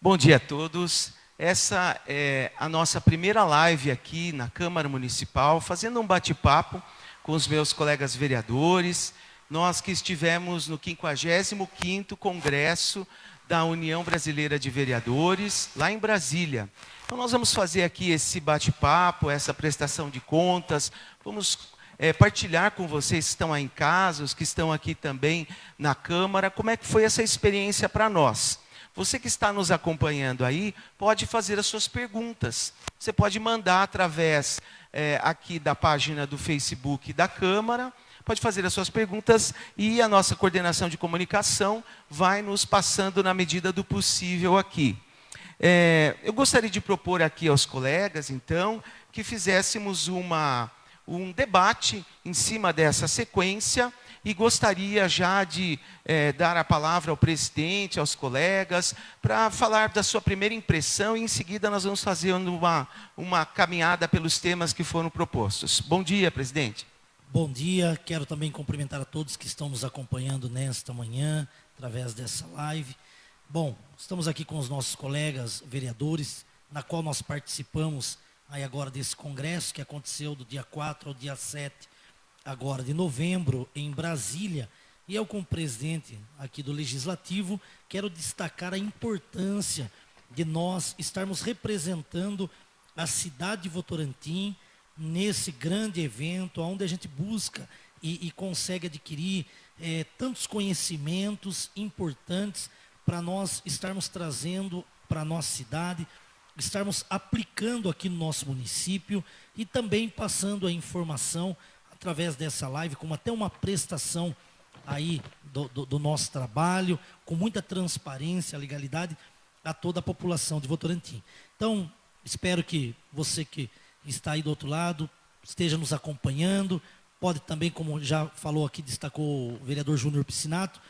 Bom dia a todos. Essa é a nossa primeira live aqui na Câmara Municipal, fazendo um bate-papo com os meus colegas vereadores. Nós que estivemos no 55º Congresso da União Brasileira de Vereadores, lá em Brasília. Então nós vamos fazer aqui esse bate-papo, essa prestação de contas, vamos partilhar com vocês que estão aí em casa, os que estão aqui também na Câmara, como é que foi essa experiência para nós. Você que está nos acompanhando aí, pode fazer as suas perguntas. Você pode mandar através aqui da página do Facebook da Câmara, pode fazer as suas perguntas e a nossa coordenação de comunicação vai nos passando na medida do possível aqui. Eu gostaria de propor aqui aos colegas, então, que fizéssemos um debate em cima dessa sequência, e gostaria já de dar a palavra ao presidente, aos colegas, para falar da sua primeira impressão, e em seguida nós vamos fazer uma caminhada pelos temas que foram propostos. Bom dia, presidente. Bom dia, quero também cumprimentar a todos que estão nos acompanhando nesta manhã, através dessa live. Bom, estamos aqui com os nossos colegas vereadores, na qual nós participamos aí agora desse congresso, que aconteceu do dia 4 ao dia 7 agora de novembro, em Brasília. E eu, como presidente aqui do Legislativo, quero destacar a importância de nós estarmos representando a cidade de Votorantim nesse grande evento, onde a gente busca e consegue adquirir tantos conhecimentos importantes para nós estarmos trazendo para a nossa cidade, estarmos aplicando aqui no nosso município e também passando a informação através dessa live, como até uma prestação aí do nosso trabalho, com muita transparência, legalidade, a toda a população de Votorantim. Então, espero que você que está aí do outro lado esteja nos acompanhando, pode também, como já falou aqui, destacou o vereador Júnior Piscinato,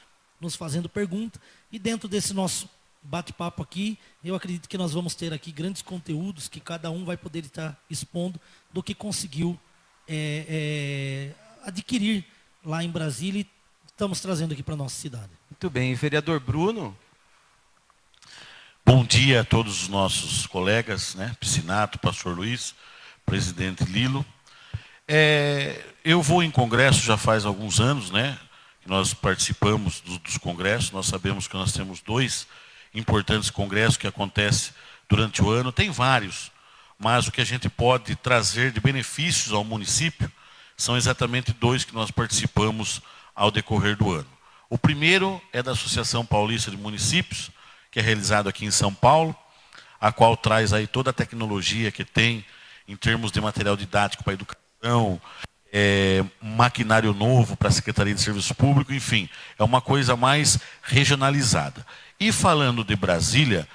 nos fazendo pergunta, e dentro desse nosso bate-papo aqui, eu acredito que nós vamos ter aqui grandes conteúdos que cada um vai poder estar expondo do que conseguiu adquirir lá em Brasília e estamos trazendo aqui para a nossa cidade. Muito bem, vereador Bruno. Bom dia a todos os nossos colegas, Piscinato, pastor Luiz, presidente Lilo. Eu vou em congresso já faz alguns anos, que nós participamos dos congressos. Nós sabemos que nós temos 2 importantes congressos que acontecem durante o ano, tem vários, mas o que a gente pode trazer de benefícios ao município são exatamente 2 que nós participamos ao decorrer do ano. O primeiro é da Associação Paulista de Municípios, que é realizado aqui em São Paulo, a qual traz aí toda a tecnologia que tem em termos de material didático para a educação, maquinário novo para a Secretaria de Serviço Público, enfim, é uma coisa mais regionalizada. E falando de Brasília,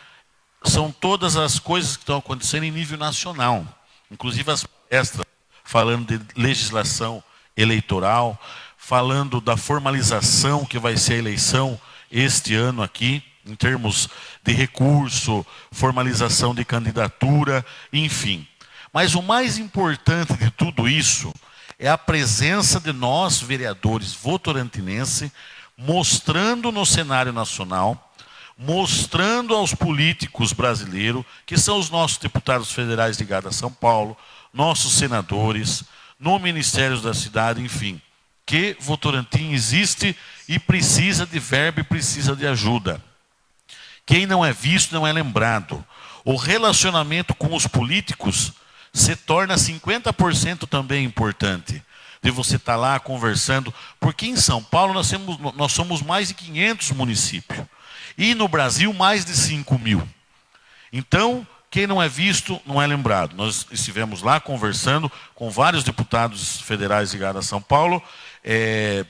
são todas as coisas que estão acontecendo em nível nacional, inclusive as palestras falando de legislação eleitoral, falando da formalização que vai ser a eleição este ano aqui, em termos de recurso, formalização de candidatura, enfim. Mas o mais importante de tudo isso é a presença de nós, vereadores votorantinenses, mostrando no cenário nacional, mostrando aos políticos brasileiros, que são os nossos deputados federais ligados a São Paulo, nossos senadores, no Ministério da Cidade, enfim, que Votorantim existe e precisa de verba e precisa de ajuda. Quem não é visto não é lembrado. O relacionamento com os políticos se torna 50% também importante. De você estar lá conversando, porque em São Paulo nós somos mais de 500 municípios. E no Brasil, mais de 5.000. Então, quem não é visto, não é lembrado. Nós estivemos lá conversando com vários deputados federais ligados a São Paulo,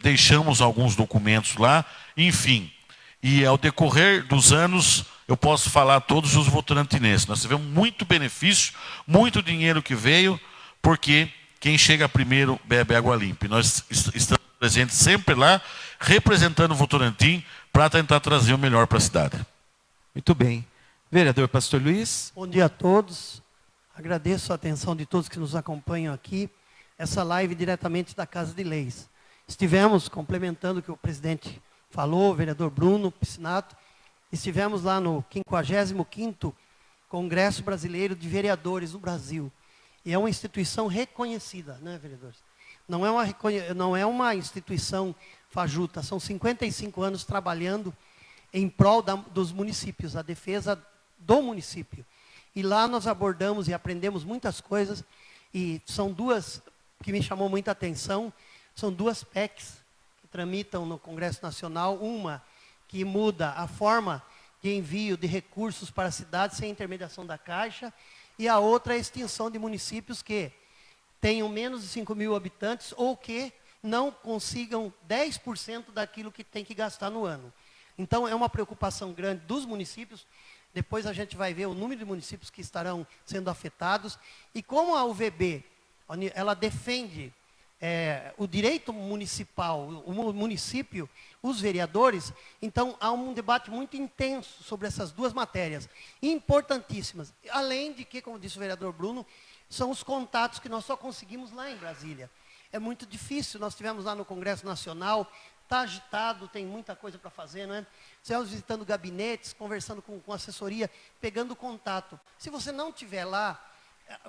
deixamos alguns documentos lá, enfim. E ao decorrer dos anos, eu posso falar a todos os votorantinenses. Nós tivemos muito benefício, muito dinheiro que veio, porque quem chega primeiro bebe água limpa. E nós estamos presentes sempre lá, representando o Votorantim, para tentar trazer o melhor para a cidade. Muito bem. Vereador Pastor Luiz. Bom dia a todos. Agradeço a atenção de todos que nos acompanham aqui. Essa live diretamente da Casa de Leis. Estivemos complementando o que o presidente falou, o vereador Bruno Piscinato, estivemos lá no 55º Congresso Brasileiro de Vereadores do Brasil. E é uma instituição reconhecida, né, vereadores? Não é uma instituição fajuta, são 55 anos trabalhando em prol dos municípios, a defesa do município. E lá nós abordamos e aprendemos muitas coisas, e são duas que me chamou muita atenção, são duas PECs que tramitam no Congresso Nacional, uma que muda a forma de envio de recursos para a cidade sem intermediação da Caixa, e a outra é a extinção de municípios que tenham menos de 5 mil habitantes ou que não consigam 10% daquilo que tem que gastar no ano. Então, é uma preocupação grande dos municípios. Depois a gente vai ver o número de municípios que estarão sendo afetados. E como a UVB, ela defende o direito municipal, o município, os vereadores, então há um debate muito intenso sobre essas duas matérias, importantíssimas. Além de que, como disse o vereador Bruno, são os contatos que nós só conseguimos lá em Brasília. É muito difícil, nós estivemos lá no Congresso Nacional, está agitado, tem muita coisa para fazer, não é? Estivemos visitando gabinetes, conversando com assessoria, pegando contato. Se você não estiver lá,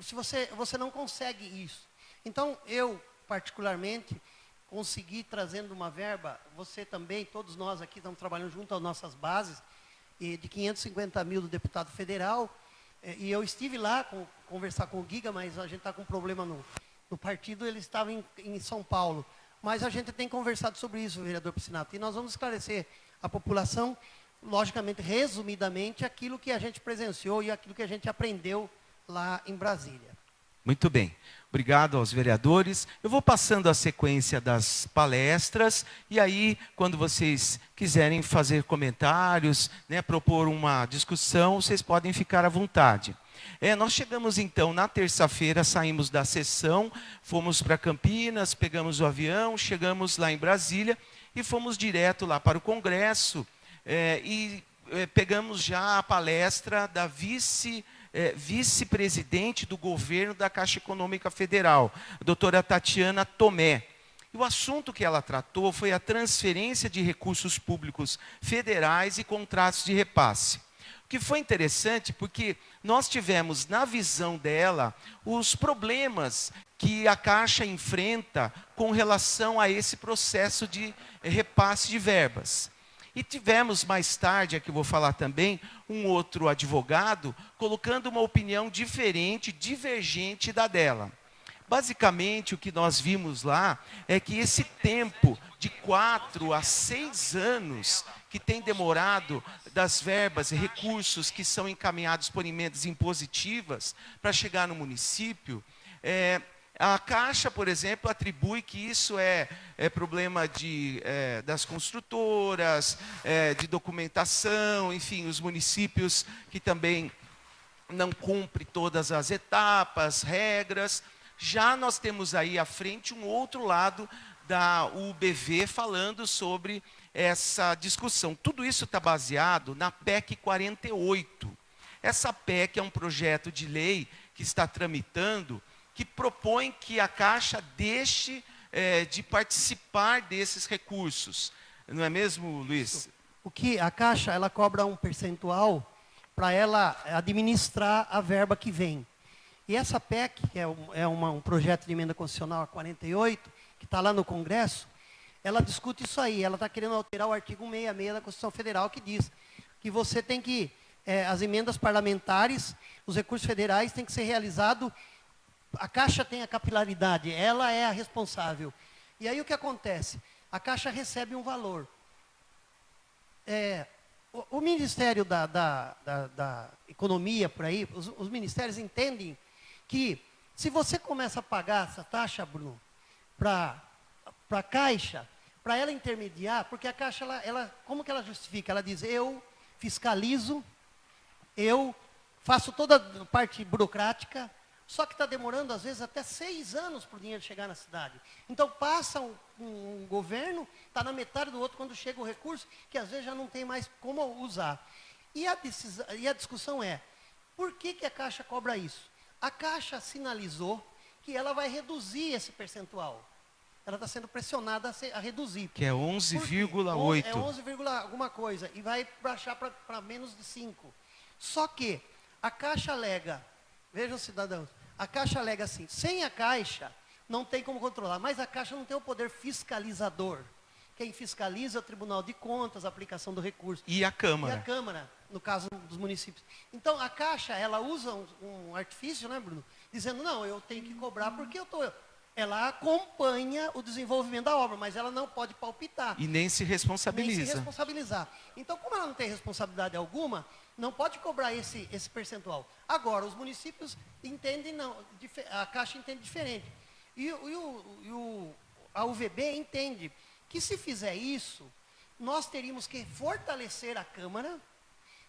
você não consegue isso. Então, eu, particularmente, consegui, trazendo uma verba, você também, todos nós aqui estamos trabalhando junto às nossas bases, de 550 mil do deputado federal, e eu estive lá conversar com o Giga, mas a gente está com um problema no partido, ele estava em São Paulo. Mas a gente tem conversado sobre isso, vereador Piscinato, e nós vamos esclarecer a população, logicamente, resumidamente, aquilo que a gente presenciou e aquilo que a gente aprendeu lá em Brasília. Muito bem. Obrigado aos vereadores. Eu vou passando a sequência das palestras e aí, quando vocês quiserem fazer comentários, né, propor uma discussão, vocês podem ficar à vontade. Nós chegamos então na terça-feira, saímos da sessão, fomos para Campinas, pegamos o avião, chegamos lá em Brasília e fomos direto lá para o Congresso pegamos já a palestra da vice-presidente do governo da Caixa Econômica Federal, a doutora Tatiana Tomé. E o assunto que ela tratou foi a transferência de recursos públicos federais e contratos de repasse. O que foi interessante porque nós tivemos na visão dela os problemas que a Caixa enfrenta com relação a esse processo de repasse de verbas. E tivemos mais tarde, aqui eu vou falar também, um outro advogado colocando uma opinião diferente, divergente da dela. Basicamente, o que nós vimos lá é que esse tempo de 4 a 6 anos que tem demorado das verbas e recursos que são encaminhados por emendas impositivas para chegar no município, a Caixa, por exemplo, atribui que isso é problema das construtoras, de documentação, enfim, os municípios que também não cumprem todas as etapas, regras. Já nós temos aí à frente um outro lado da UBV falando sobre essa discussão. Tudo isso está baseado na PEC 48. Essa PEC é um projeto de lei que está tramitando, que propõe que a Caixa deixe de participar desses recursos. Não é mesmo, Luiz? O que a Caixa, ela cobra um percentual para ela administrar a verba que vem. E essa PEC, que é um projeto de emenda constitucional a 48, que está lá no Congresso, ela discute isso aí. Ela está querendo alterar o artigo 166 da Constituição Federal, que diz que você tem que, as emendas parlamentares, os recursos federais têm que ser realizados. A Caixa tem a capilaridade, ela é a responsável. E aí o que acontece? A Caixa recebe um valor. O Ministério da Economia, por aí, os ministérios entendem que se você começa a pagar essa taxa, Bruno, para a Caixa, para ela intermediar, porque a Caixa, como que ela justifica? Ela diz, eu fiscalizo, eu faço toda a parte burocrática, só que está demorando, às vezes, até 6 anos para o dinheiro chegar na cidade. Então, passa um governo, está na metade do outro, quando chega o recurso, que às vezes já não tem mais como usar. E a discussão é, por que a Caixa cobra isso? A Caixa sinalizou que ela vai reduzir esse percentual. ela está sendo pressionada a reduzir. Que é 11,8. É 11, alguma coisa, e vai baixar para menos de 5. Só que a Caixa alega, vejam cidadãos, a Caixa alega assim, sem a Caixa não tem como controlar, mas a Caixa não tem o poder fiscalizador. Quem fiscaliza é o Tribunal de Contas, a aplicação do recurso. E a Câmara. E a Câmara, no caso dos municípios. Então, a Caixa, ela usa um artifício, né, Bruno? Dizendo, não, eu tenho que cobrar porque ela acompanha o desenvolvimento da obra, mas ela não pode palpitar. E nem se responsabiliza. Nem se responsabilizar. Então, como ela não tem responsabilidade alguma, não pode cobrar esse percentual. Agora, os municípios entendem, não, a Caixa entende diferente. E a UVB entende que se fizer isso, nós teríamos que fortalecer a Câmara,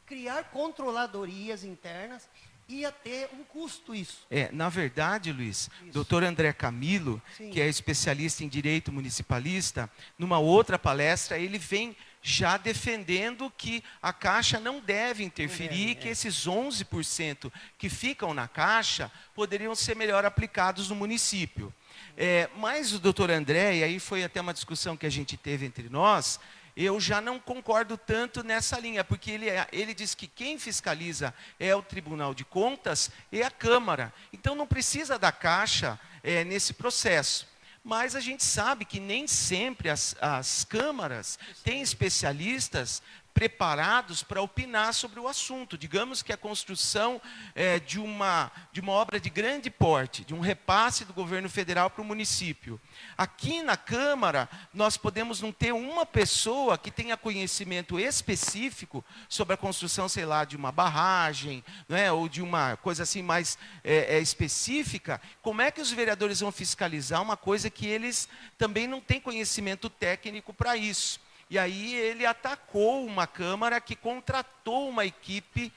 criar controladorias internas, ia ter um custo isso. Na verdade, Luiz, doutor André Camilo, Sim. que é especialista em direito municipalista, numa outra palestra, ele vem já defendendo que a Caixa não deve interferir, que esses 11% que ficam na Caixa poderiam ser melhor aplicados no município. Mas o doutor André, e aí foi até uma discussão que a gente teve entre nós, eu já não concordo tanto nessa linha, porque ele diz que quem fiscaliza é o Tribunal de Contas e a Câmara. Então não precisa da Caixa nesse processo. Mas a gente sabe que nem sempre as câmaras têm especialistas preparados para opinar sobre o assunto. Digamos que a construção de uma obra de grande porte, de um repasse do governo federal para o município. Aqui na Câmara, nós podemos não ter uma pessoa que tenha conhecimento específico sobre a construção, sei lá, de uma barragem, não é? Ou de uma coisa assim mais específica. Como é que os vereadores vão fiscalizar uma coisa que eles também não têm conhecimento técnico para isso? E aí ele atacou uma Câmara que contratou uma equipe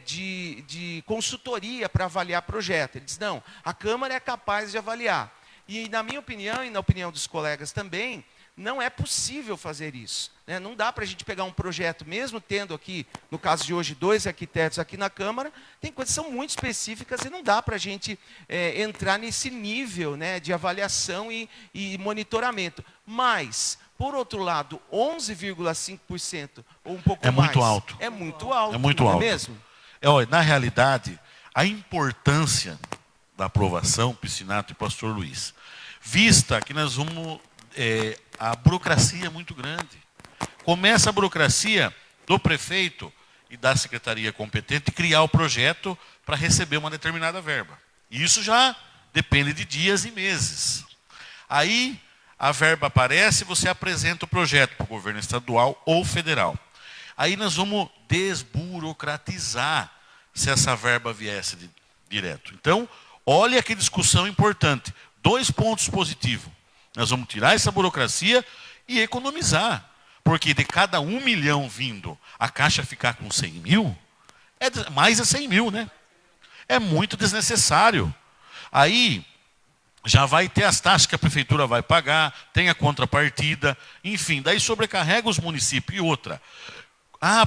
de consultoria para avaliar projeto. Ele disse, não, a Câmara é capaz de avaliar. E na minha opinião, e na opinião dos colegas também, não é possível fazer isso. Né? Não dá para a gente pegar um projeto, mesmo tendo aqui, no caso de hoje, 2 arquitetos aqui na Câmara, tem coisas que são muito específicas e não dá para a gente entrar nesse nível, né, de avaliação e monitoramento. Mas, por outro lado, 11,5% ou um pouco mais. É muito alto. É muito alto. É muito não alto. É mesmo? Olha, na realidade, a importância da aprovação, Piscinato e Pastor Luiz, vista que nós vamos... a burocracia é muito grande. Começa a burocracia do prefeito e da secretaria competente criar o projeto para receber uma determinada verba. E isso já depende de dias e meses. Aí a verba aparece, você apresenta o projeto para o governo estadual ou federal. Aí nós vamos desburocratizar se essa verba viesse direto. Então, olha que discussão importante. 2 pontos positivos. Nós vamos tirar essa burocracia e economizar. Porque de cada 1 milhão vindo, a Caixa ficar com 100 mil, mais de 100 mil, né? É muito desnecessário. Aí, já vai ter as taxas que a prefeitura vai pagar, tem a contrapartida, enfim, daí sobrecarrega os municípios. E outra,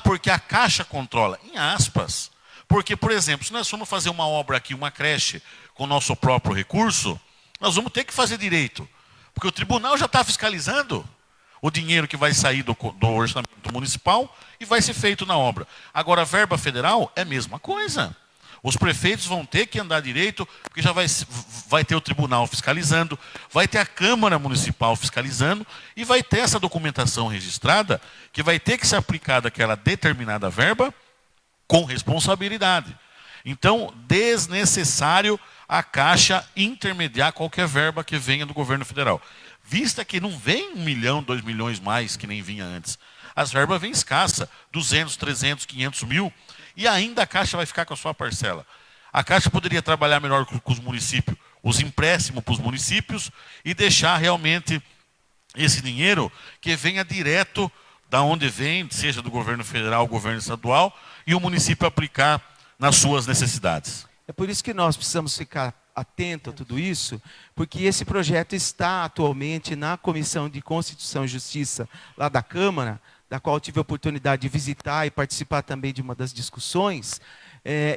porque a Caixa controla, em aspas. Porque, por exemplo, se nós formos fazer uma obra aqui, uma creche, com o nosso próprio recurso, nós vamos ter que fazer direito. Porque o tribunal já está fiscalizando o dinheiro que vai sair do orçamento municipal e vai ser feito na obra. Agora, a verba federal é a mesma coisa. Os prefeitos vão ter que andar direito, porque já vai ter o tribunal fiscalizando, vai ter a Câmara Municipal fiscalizando, e vai ter essa documentação registrada, que vai ter que ser aplicada aquela determinada verba com responsabilidade. Então, desnecessário a Caixa intermediar qualquer verba que venha do governo federal. Vista que não vem 1 milhão, 2 milhões mais que nem vinha antes. As verbas vêm escassa, 200, 300, 500 mil, e ainda a Caixa vai ficar com a sua parcela. A Caixa poderia trabalhar melhor com os municípios, os empréstimos para os municípios, e deixar realmente esse dinheiro que venha direto da onde vem, seja do governo federal, governo estadual, e o município aplicar nas suas necessidades. É por isso que nós precisamos ficar atentos a tudo isso, porque esse projeto está atualmente na Comissão de Constituição e Justiça lá da Câmara, da qual eu tive a oportunidade de visitar e participar também de uma das discussões.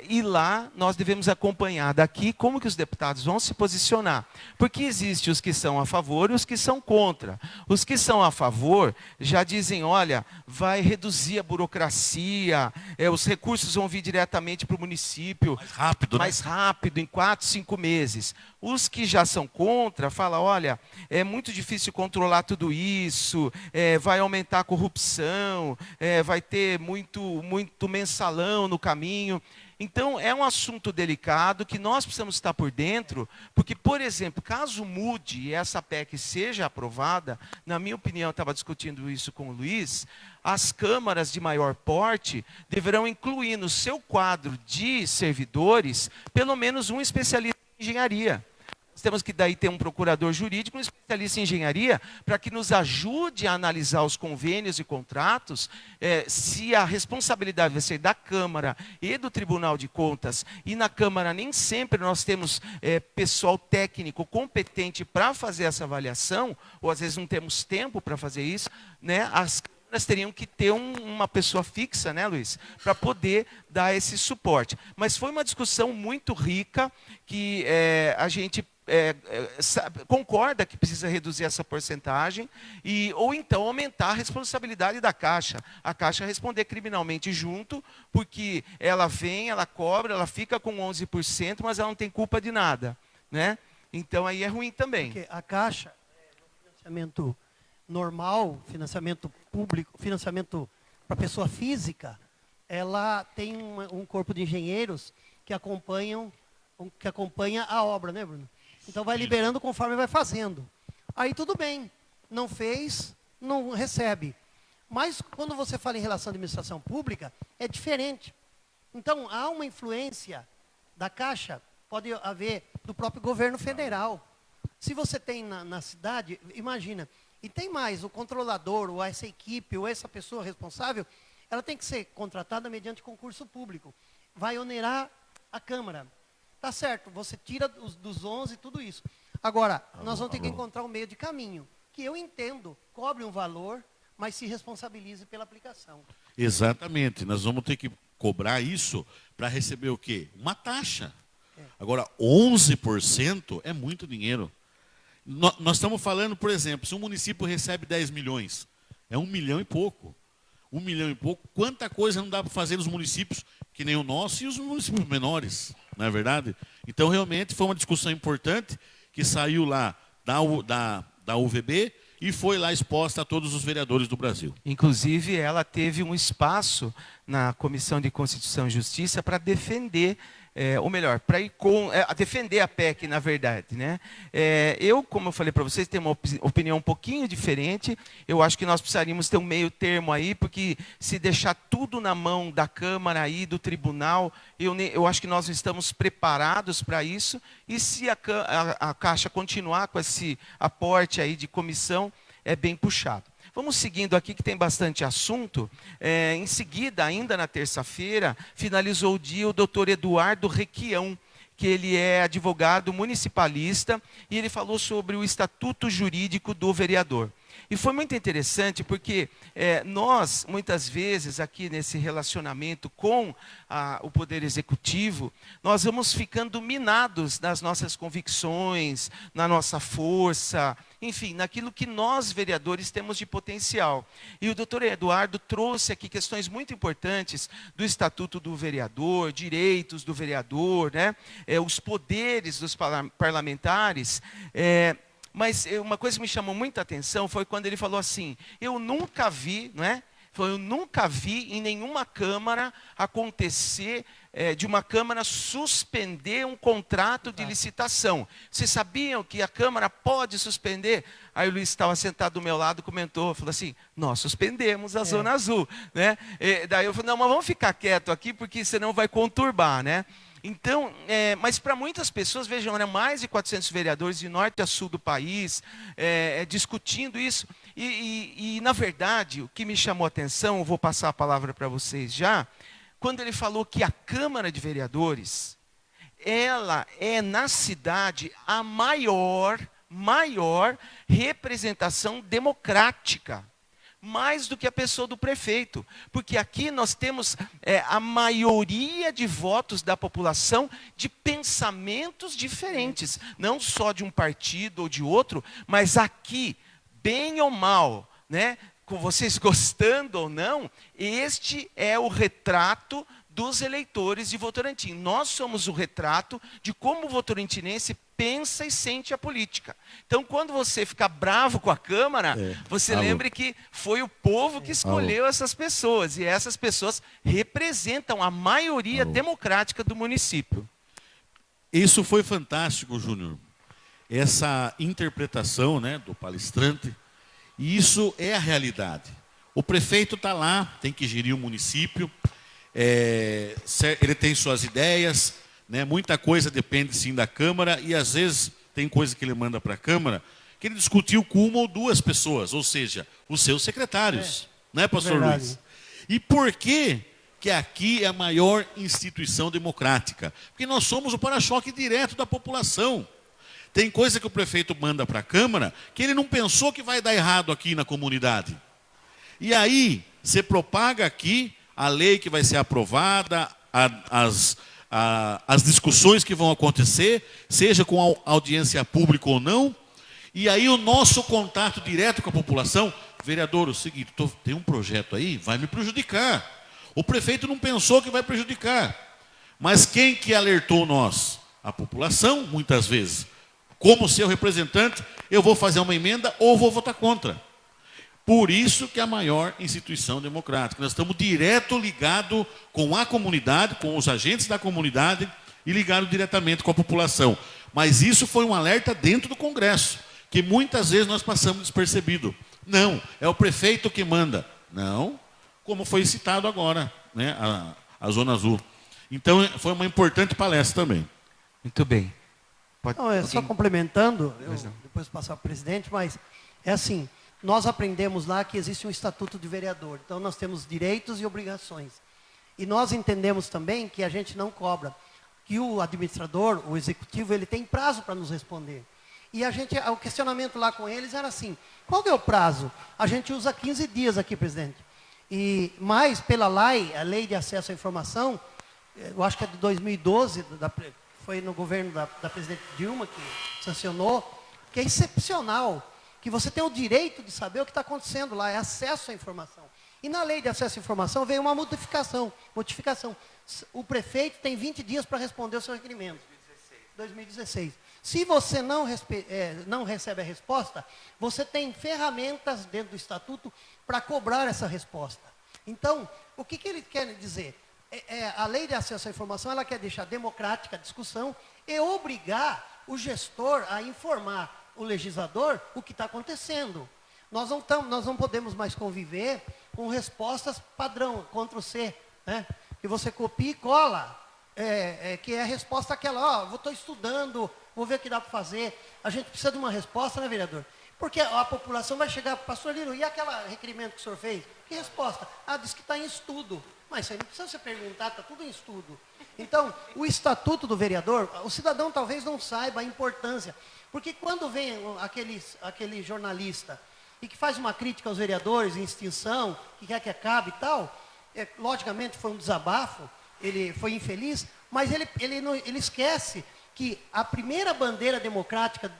E lá nós devemos acompanhar daqui como que os deputados vão se posicionar. Porque existem os que são a favor e os que são contra. Os que são a favor já dizem, olha, vai reduzir a burocracia, os recursos vão vir diretamente para o município. Mais rápido, né? Mais rápido, em 4, 5 meses. Os que já são contra, falam, olha, é muito difícil controlar tudo isso, vai aumentar a corrupção, vai ter muito mensalão no caminho. Então, é um assunto delicado que nós precisamos estar por dentro, porque, por exemplo, caso mude e essa PEC seja aprovada, na minha opinião, eu estava discutindo isso com o Luiz, as câmaras de maior porte deverão incluir no seu quadro de servidores, pelo menos um especialista em engenharia. Nós temos que daí ter um procurador jurídico, um especialista em engenharia, para que nos ajude a analisar os convênios e contratos, se a responsabilidade vai ser da Câmara e do Tribunal de Contas, e na Câmara nem sempre nós temos pessoal técnico competente para fazer essa avaliação, ou às vezes não temos tempo para fazer isso, né? As câmaras teriam que ter uma pessoa fixa, né, Luiz, para poder dar esse suporte. Mas foi uma discussão muito rica, que a gente concorda que precisa reduzir essa porcentagem, ou então aumentar a responsabilidade da Caixa. A Caixa responder criminalmente junto, porque ela vem, ela cobra, ela fica com 11%, mas ela não tem culpa de nada, né? Então aí é ruim também. Porque a Caixa, no financiamento normal, financiamento público, financiamento para pessoa física, ela tem um corpo de engenheiros que acompanha a obra, né, Bruno? Então vai liberando conforme vai fazendo. Aí tudo bem, não fez, não recebe. Mas quando você fala em relação à administração pública, é diferente. Então há uma influência da Caixa, pode haver do próprio governo federal. Se você tem na cidade, imagina, e tem mais, o controlador, ou essa equipe, ou essa pessoa responsável, ela tem que ser contratada mediante concurso público. Vai onerar a Câmara. Tá certo, você tira dos 11 tudo isso. Agora, nós vamos ter que encontrar um meio de caminho, que eu entendo, cobre um valor, mas se responsabilize pela aplicação. Exatamente, nós vamos ter que cobrar isso para receber o quê? Uma taxa. Agora, 11% é muito dinheiro. Nós estamos falando, por exemplo, se um município recebe 10 milhões, é 1 milhão e pouco. 1 milhão e pouco, quanta coisa não dá para fazer nos municípios que nem o nosso e os municípios menores, não é verdade? Então, realmente, foi uma discussão importante que saiu lá da UVB e foi lá exposta a todos os vereadores do Brasil. Inclusive, ela teve um espaço na Comissão de Constituição e Justiça para defender, ou melhor, para ir defender a PEC, na verdade, né? Eu, como eu falei para vocês, tenho uma opinião um pouquinho diferente. Eu acho que nós precisaríamos ter um meio termo aí, porque se deixar tudo na mão da Câmara aí, do Tribunal, eu acho que nós não estamos preparados para isso. E se a Caixa continuar com esse aporte aí de comissão, é bem puxado. Vamos seguindo aqui, que tem bastante assunto. Em seguida, ainda na terça-feira, finalizou o dia o doutor Eduardo Requião, que ele é advogado municipalista, e ele falou sobre o estatuto jurídico do vereador. E foi muito interessante porque nós, muitas vezes, aqui nesse relacionamento com o Poder Executivo, nós vamos ficando minados nas nossas convicções, na nossa força, enfim, naquilo que nós, vereadores, temos de potencial. E o doutor Eduardo trouxe aqui questões muito importantes do Estatuto do Vereador, direitos do vereador, né? Os poderes dos parlamentares. Mas uma coisa que me chamou muita atenção foi quando ele falou assim, eu nunca vi, não é? Eu nunca vi em nenhuma Câmara acontecer de uma Câmara suspender um contrato de licitação. Vocês sabiam que a Câmara pode suspender? Aí o Luiz estava sentado do meu lado, comentou, falou assim, nós suspendemos a Zona Azul, né? Daí eu falei, não, mas vamos ficar quieto aqui, porque senão vai conturbar, né? Então, mas para muitas pessoas, vejam, mais de 400 vereadores de norte a sul do país discutindo isso. E, na verdade, o que me chamou a atenção, eu vou passar a palavra para vocês já, quando ele falou que a Câmara de Vereadores, ela é na cidade a maior representação democrática. mais do que a pessoa do prefeito, porque aqui nós temos a maioria de votos da população de pensamentos diferentes, não só de um partido ou de outro, mas aqui, bem ou mal, né, com vocês gostando ou não, este é o retrato dos eleitores de Votorantim. Nós somos o retrato de como o votorantinense pensa e sente a política. Então, quando você fica bravo com a Câmara, você lembre que foi o povo que escolheu essas pessoas, e essas pessoas representam a maioria democrática do município. Isso foi fantástico, Júnior. Essa interpretação, né, do palestrante, e isso é a realidade. O prefeito está lá, tem que gerir o município, ele tem suas ideias, né, muita coisa depende sim da Câmara, e às vezes tem coisa que ele manda para a Câmara que ele discutiu com uma ou duas pessoas, ou seja, os seus secretários, né, pastor Luiz? E por que aqui é a maior instituição democrática? Porque nós somos o para-choque direto da população. Tem coisa que o prefeito manda para a Câmara que ele não pensou que vai dar errado aqui na comunidade. E aí, você propaga aqui a lei que vai ser aprovada, as discussões que vão acontecer, seja com audiência pública ou não, e aí o nosso contato direto com a população, vereador, é o seguinte, tem um projeto aí, vai me prejudicar. O prefeito não pensou que vai prejudicar. Mas quem que alertou nós? A população, muitas vezes. Como seu representante, eu vou fazer uma emenda ou vou votar contra. Por isso que é a maior instituição democrática. Nós estamos direto ligados com a comunidade, com os agentes da comunidade e ligados diretamente com a população. Mas isso foi um alerta dentro do Congresso, que muitas vezes nós passamos despercebido. Não, é o prefeito que manda. Não, como foi citado agora, né, a Zona Azul. Então, foi uma importante palestra também. Muito bem. Não, só complementando, depois passar para o presidente, mas é assim, nós aprendemos lá que existe um estatuto de vereador, então nós temos direitos e obrigações. E nós entendemos também que a gente não cobra, que o administrador, o executivo, ele tem prazo para nos responder. E o questionamento lá com eles era assim, qual que é o prazo? A gente usa 15 dias aqui, presidente. Mas pela lei, a Lei de Acesso à Informação, eu acho que é de 2012, foi no governo da presidente Dilma que sancionou, que é excepcional, que você tem o direito de saber o que está acontecendo lá, é acesso à informação. E na lei de acesso à informação veio uma modificação. O prefeito tem 20 dias para responder o seu requerimento. 2016. Se você não recebe a resposta, você tem ferramentas dentro do estatuto para cobrar essa resposta. Então, o que ele quer dizer? A lei de acesso à informação, ela quer deixar democrática a discussão e obrigar o gestor a informar o legislador o que está acontecendo. Nós não podemos mais conviver com respostas padrão, Ctrl+C, né? Que você copia e cola, que é a resposta aquela, estou estudando, vou ver o que dá para fazer. A gente precisa de uma resposta, né, vereador? Porque a população vai chegar, pastor Lino, e aquele requerimento que o senhor fez? Que resposta? Diz que está em estudo. Mas isso aí não precisa você perguntar, está tudo em estudo. Então, o estatuto do vereador, o cidadão talvez não saiba a importância. Porque quando vem aquele jornalista e que faz uma crítica aos vereadores em extinção, que quer que acabe e tal, logicamente foi um desabafo, ele foi infeliz, mas ele esquece que a primeira bandeira democrática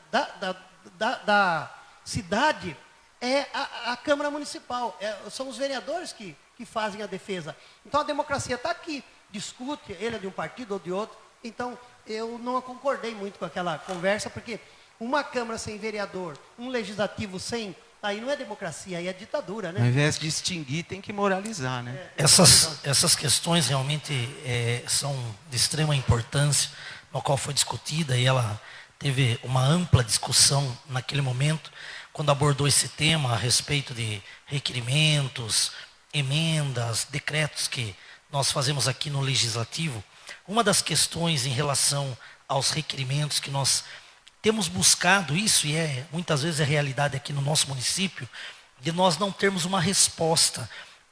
da cidade é a Câmara Municipal, são os vereadores que fazem a defesa. Então a democracia está aqui, discute, ele é de um partido ou de outro. Então eu não concordei muito com aquela conversa, porque uma Câmara sem vereador, um legislativo sem, aí não é democracia, aí é ditadura, né? Ao invés de extinguir, tem que moralizar, né? Essas questões realmente são de extrema importância, no qual foi discutida, e ela teve uma ampla discussão naquele momento, quando abordou esse tema a respeito de requerimentos, emendas, decretos que nós fazemos aqui no Legislativo. Uma das questões em relação aos requerimentos que nós temos buscado isso, e muitas vezes é realidade aqui no nosso município, de nós não termos uma resposta.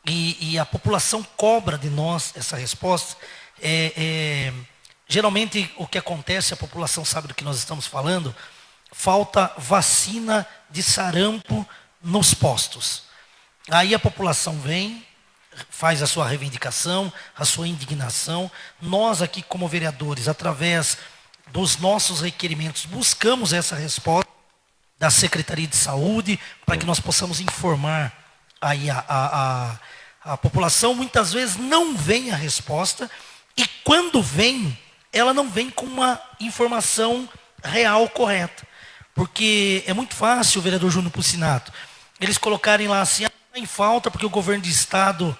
E a população cobra de nós essa resposta. Geralmente o que acontece, a população sabe do que nós estamos falando, falta vacina de sarampo nos postos. Aí a população vem, faz a sua reivindicação, a sua indignação. Nós aqui como vereadores, através dos nossos requerimentos, buscamos essa resposta da Secretaria de Saúde, para que nós possamos informar aí a população. Muitas vezes não vem a resposta, e quando vem, ela não vem com uma informação real, correta. Porque é muito fácil, o vereador Júnior Pucinato, eles colocarem lá assim, em falta, porque o governo de estado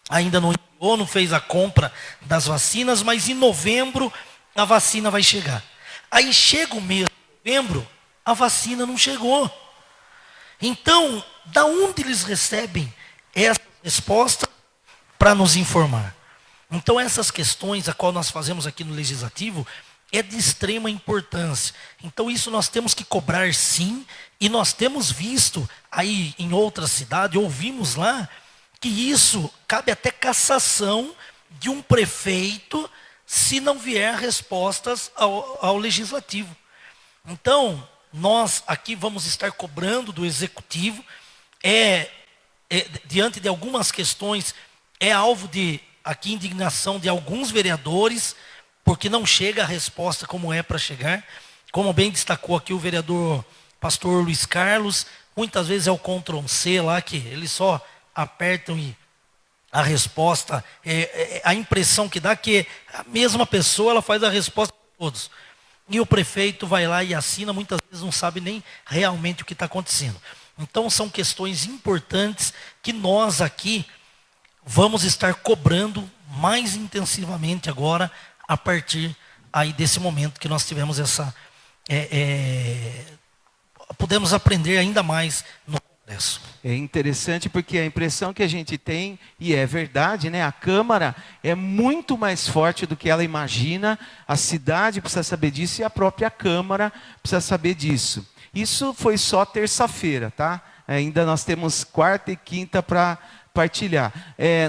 ainda não enviou, não fez a compra das vacinas, mas em novembro a vacina vai chegar. Aí chega o mês de novembro, a vacina não chegou. Então, da onde eles recebem essa resposta para nos informar? Então, essas questões a qual nós fazemos aqui no Legislativo é de extrema importância. Então, isso nós temos que cobrar sim, e nós temos visto aí em outras cidades, ouvimos lá, que isso cabe até cassação de um prefeito se não vier respostas ao Legislativo. Então, nós aqui vamos estar cobrando do Executivo, diante de algumas questões, é alvo de aqui indignação de alguns vereadores, porque não chega a resposta como é para chegar. Como bem destacou aqui o vereador pastor Luiz Carlos, muitas vezes é o Ctrl+C lá, que eles só apertam e a resposta, a impressão que dá que a mesma pessoa ela faz a resposta para todos. E o prefeito vai lá e assina, muitas vezes não sabe nem realmente o que está acontecendo. Então são questões importantes que nós aqui vamos estar cobrando mais intensivamente agora, a partir aí desse momento que nós tivemos essa... podemos aprender ainda mais no Congresso. É interessante porque a impressão que a gente tem, e é verdade, né? A Câmara é muito mais forte do que ela imagina, a cidade precisa saber disso e a própria Câmara precisa saber disso. Isso foi só terça-feira, tá? Ainda nós temos quarta e quinta para partilhar.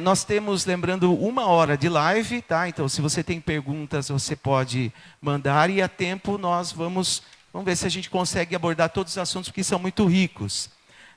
Nós temos, lembrando, 1 hora de live, tá? Então, se você tem perguntas, você pode mandar, e a tempo nós vamos ver se a gente consegue abordar todos os assuntos, porque são muito ricos.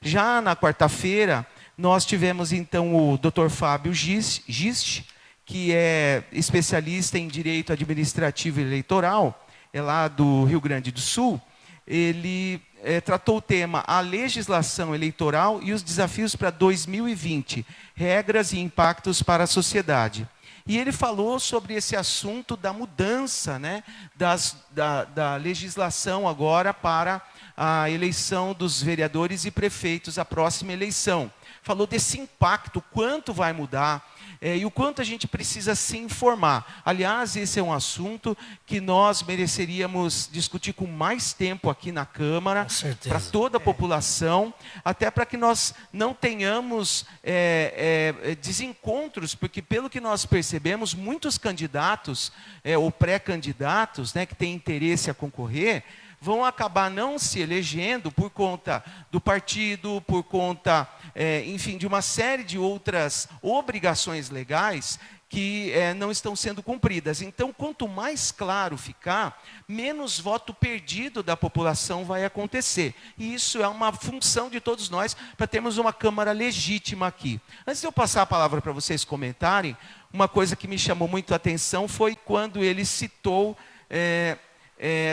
Já na quarta-feira, nós tivemos então o Dr. Fábio Gist, que é especialista em direito administrativo e eleitoral, é lá do Rio Grande do Sul. Ele tratou o tema A Legislação Eleitoral e os Desafios para 2020, Regras e Impactos para a Sociedade. E ele falou sobre esse assunto da mudança, né, da legislação agora para a eleição dos vereadores e prefeitos, a próxima eleição. Falou desse impacto, quanto vai mudar, e o quanto a gente precisa se informar. Aliás, esse é um assunto que nós mereceríamos discutir com mais tempo aqui na Câmara, para toda a população, até para que nós não tenhamos desencontros, porque pelo que nós percebemos, muitos candidatos ou pré-candidatos, né, que têm interesse a concorrer, vão acabar não se elegendo por conta do partido, por conta, enfim, de uma série de outras obrigações legais que não estão sendo cumpridas. Então, quanto mais claro ficar, menos voto perdido da população vai acontecer. E isso é uma função de todos nós, para termos uma Câmara legítima aqui. Antes de eu passar a palavra para vocês comentarem, uma coisa que me chamou muito a atenção foi quando ele citou...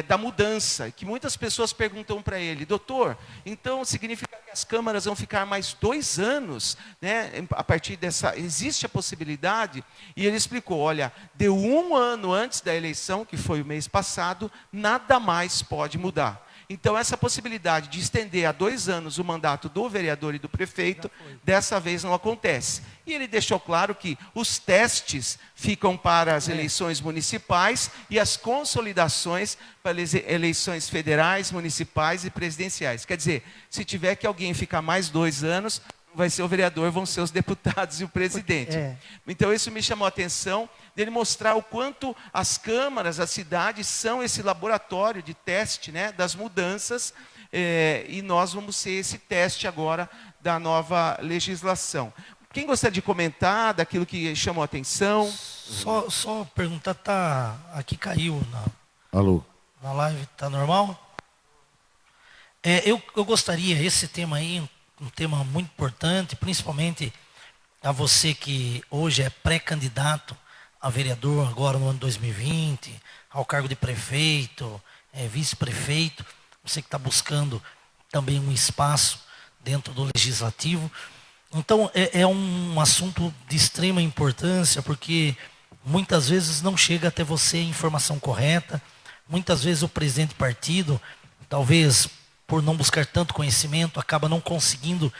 da mudança, que muitas pessoas perguntam para ele, doutor, então significa que as câmaras vão ficar mais 2 anos, né? A partir dessa, existe a possibilidade? E ele explicou, olha, deu 1 ano antes da eleição, que foi o mês passado, nada mais pode mudar. Então, essa possibilidade de estender a 2 anos o mandato do vereador e do prefeito, dessa vez não acontece. E ele deixou claro que os testes ficam para as eleições municipais e as consolidações para as eleições federais, municipais e presidenciais. Quer dizer, se tiver que alguém ficar mais 2 anos, vai ser o vereador, vão ser os deputados e o presidente. Então, isso me chamou a atenção, dele mostrar o quanto as câmaras, as cidades, são esse laboratório de teste, né, das mudanças, e nós vamos ser esse teste agora da nova legislação. Quem gostaria de comentar daquilo que chamou a atenção? Só perguntar, aqui caiu Alô. Na live, está normal? Eu gostaria, esse tema aí, um tema muito importante, principalmente a você que hoje é pré-candidato a vereador agora no ano 2020, ao cargo de prefeito, vice-prefeito, você que está buscando também um espaço dentro do legislativo. Então, é um assunto de extrema importância, porque muitas vezes não chega até você a informação correta, muitas vezes o presidente de partido, talvez por não buscar tanto conhecimento, acaba não conseguindo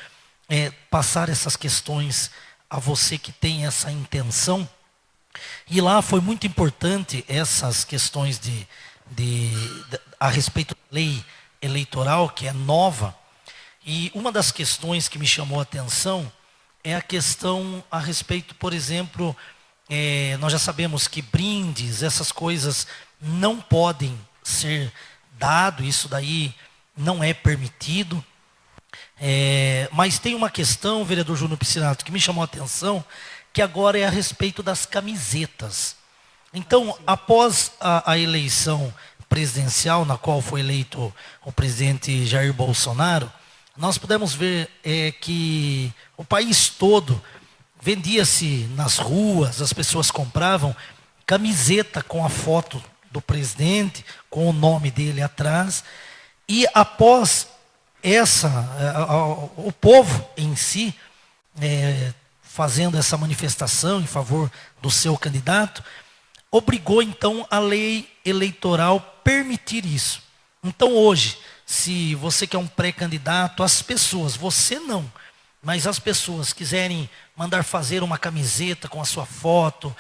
passar essas questões a você que tem essa intenção. E lá foi muito importante essas questões a respeito da lei eleitoral, que é nova. E uma das questões que me chamou a atenção é a questão a respeito, por exemplo, nós já sabemos que brindes, essas coisas não podem ser dados, isso daí não é permitido. Mas tem uma questão, vereador Júnior Piscinato, que me chamou a atenção, que agora é a respeito das camisetas. Então, após a eleição presidencial, na qual foi eleito o presidente Jair Bolsonaro, nós pudemos ver que o país todo vendia-se nas ruas, as pessoas compravam camiseta com a foto do presidente, com o nome dele atrás, e após o povo em si, fazendo essa manifestação em favor do seu candidato, obrigou então a lei eleitoral permitir isso. Então hoje, se você que é um pré-candidato, as pessoas, você não, mas as pessoas quiserem mandar fazer uma camiseta com a sua foto,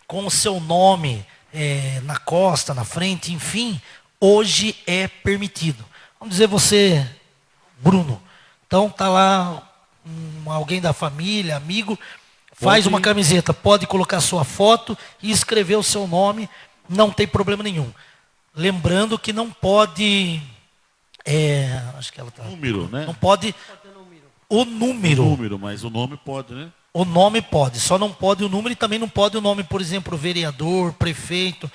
com o seu nome na costa, na frente, enfim, hoje é permitido. Vamos dizer você, Bruno, então está lá alguém da família, amigo, faz uma camiseta, pode colocar sua foto e escrever o seu nome, não tem problema nenhum. Lembrando que não pode, acho que ela tá. Número, né? Não pode o número. O número, mas o nome pode, né? O nome pode, só não pode o número e também não pode o nome, por exemplo, vereador, prefeito.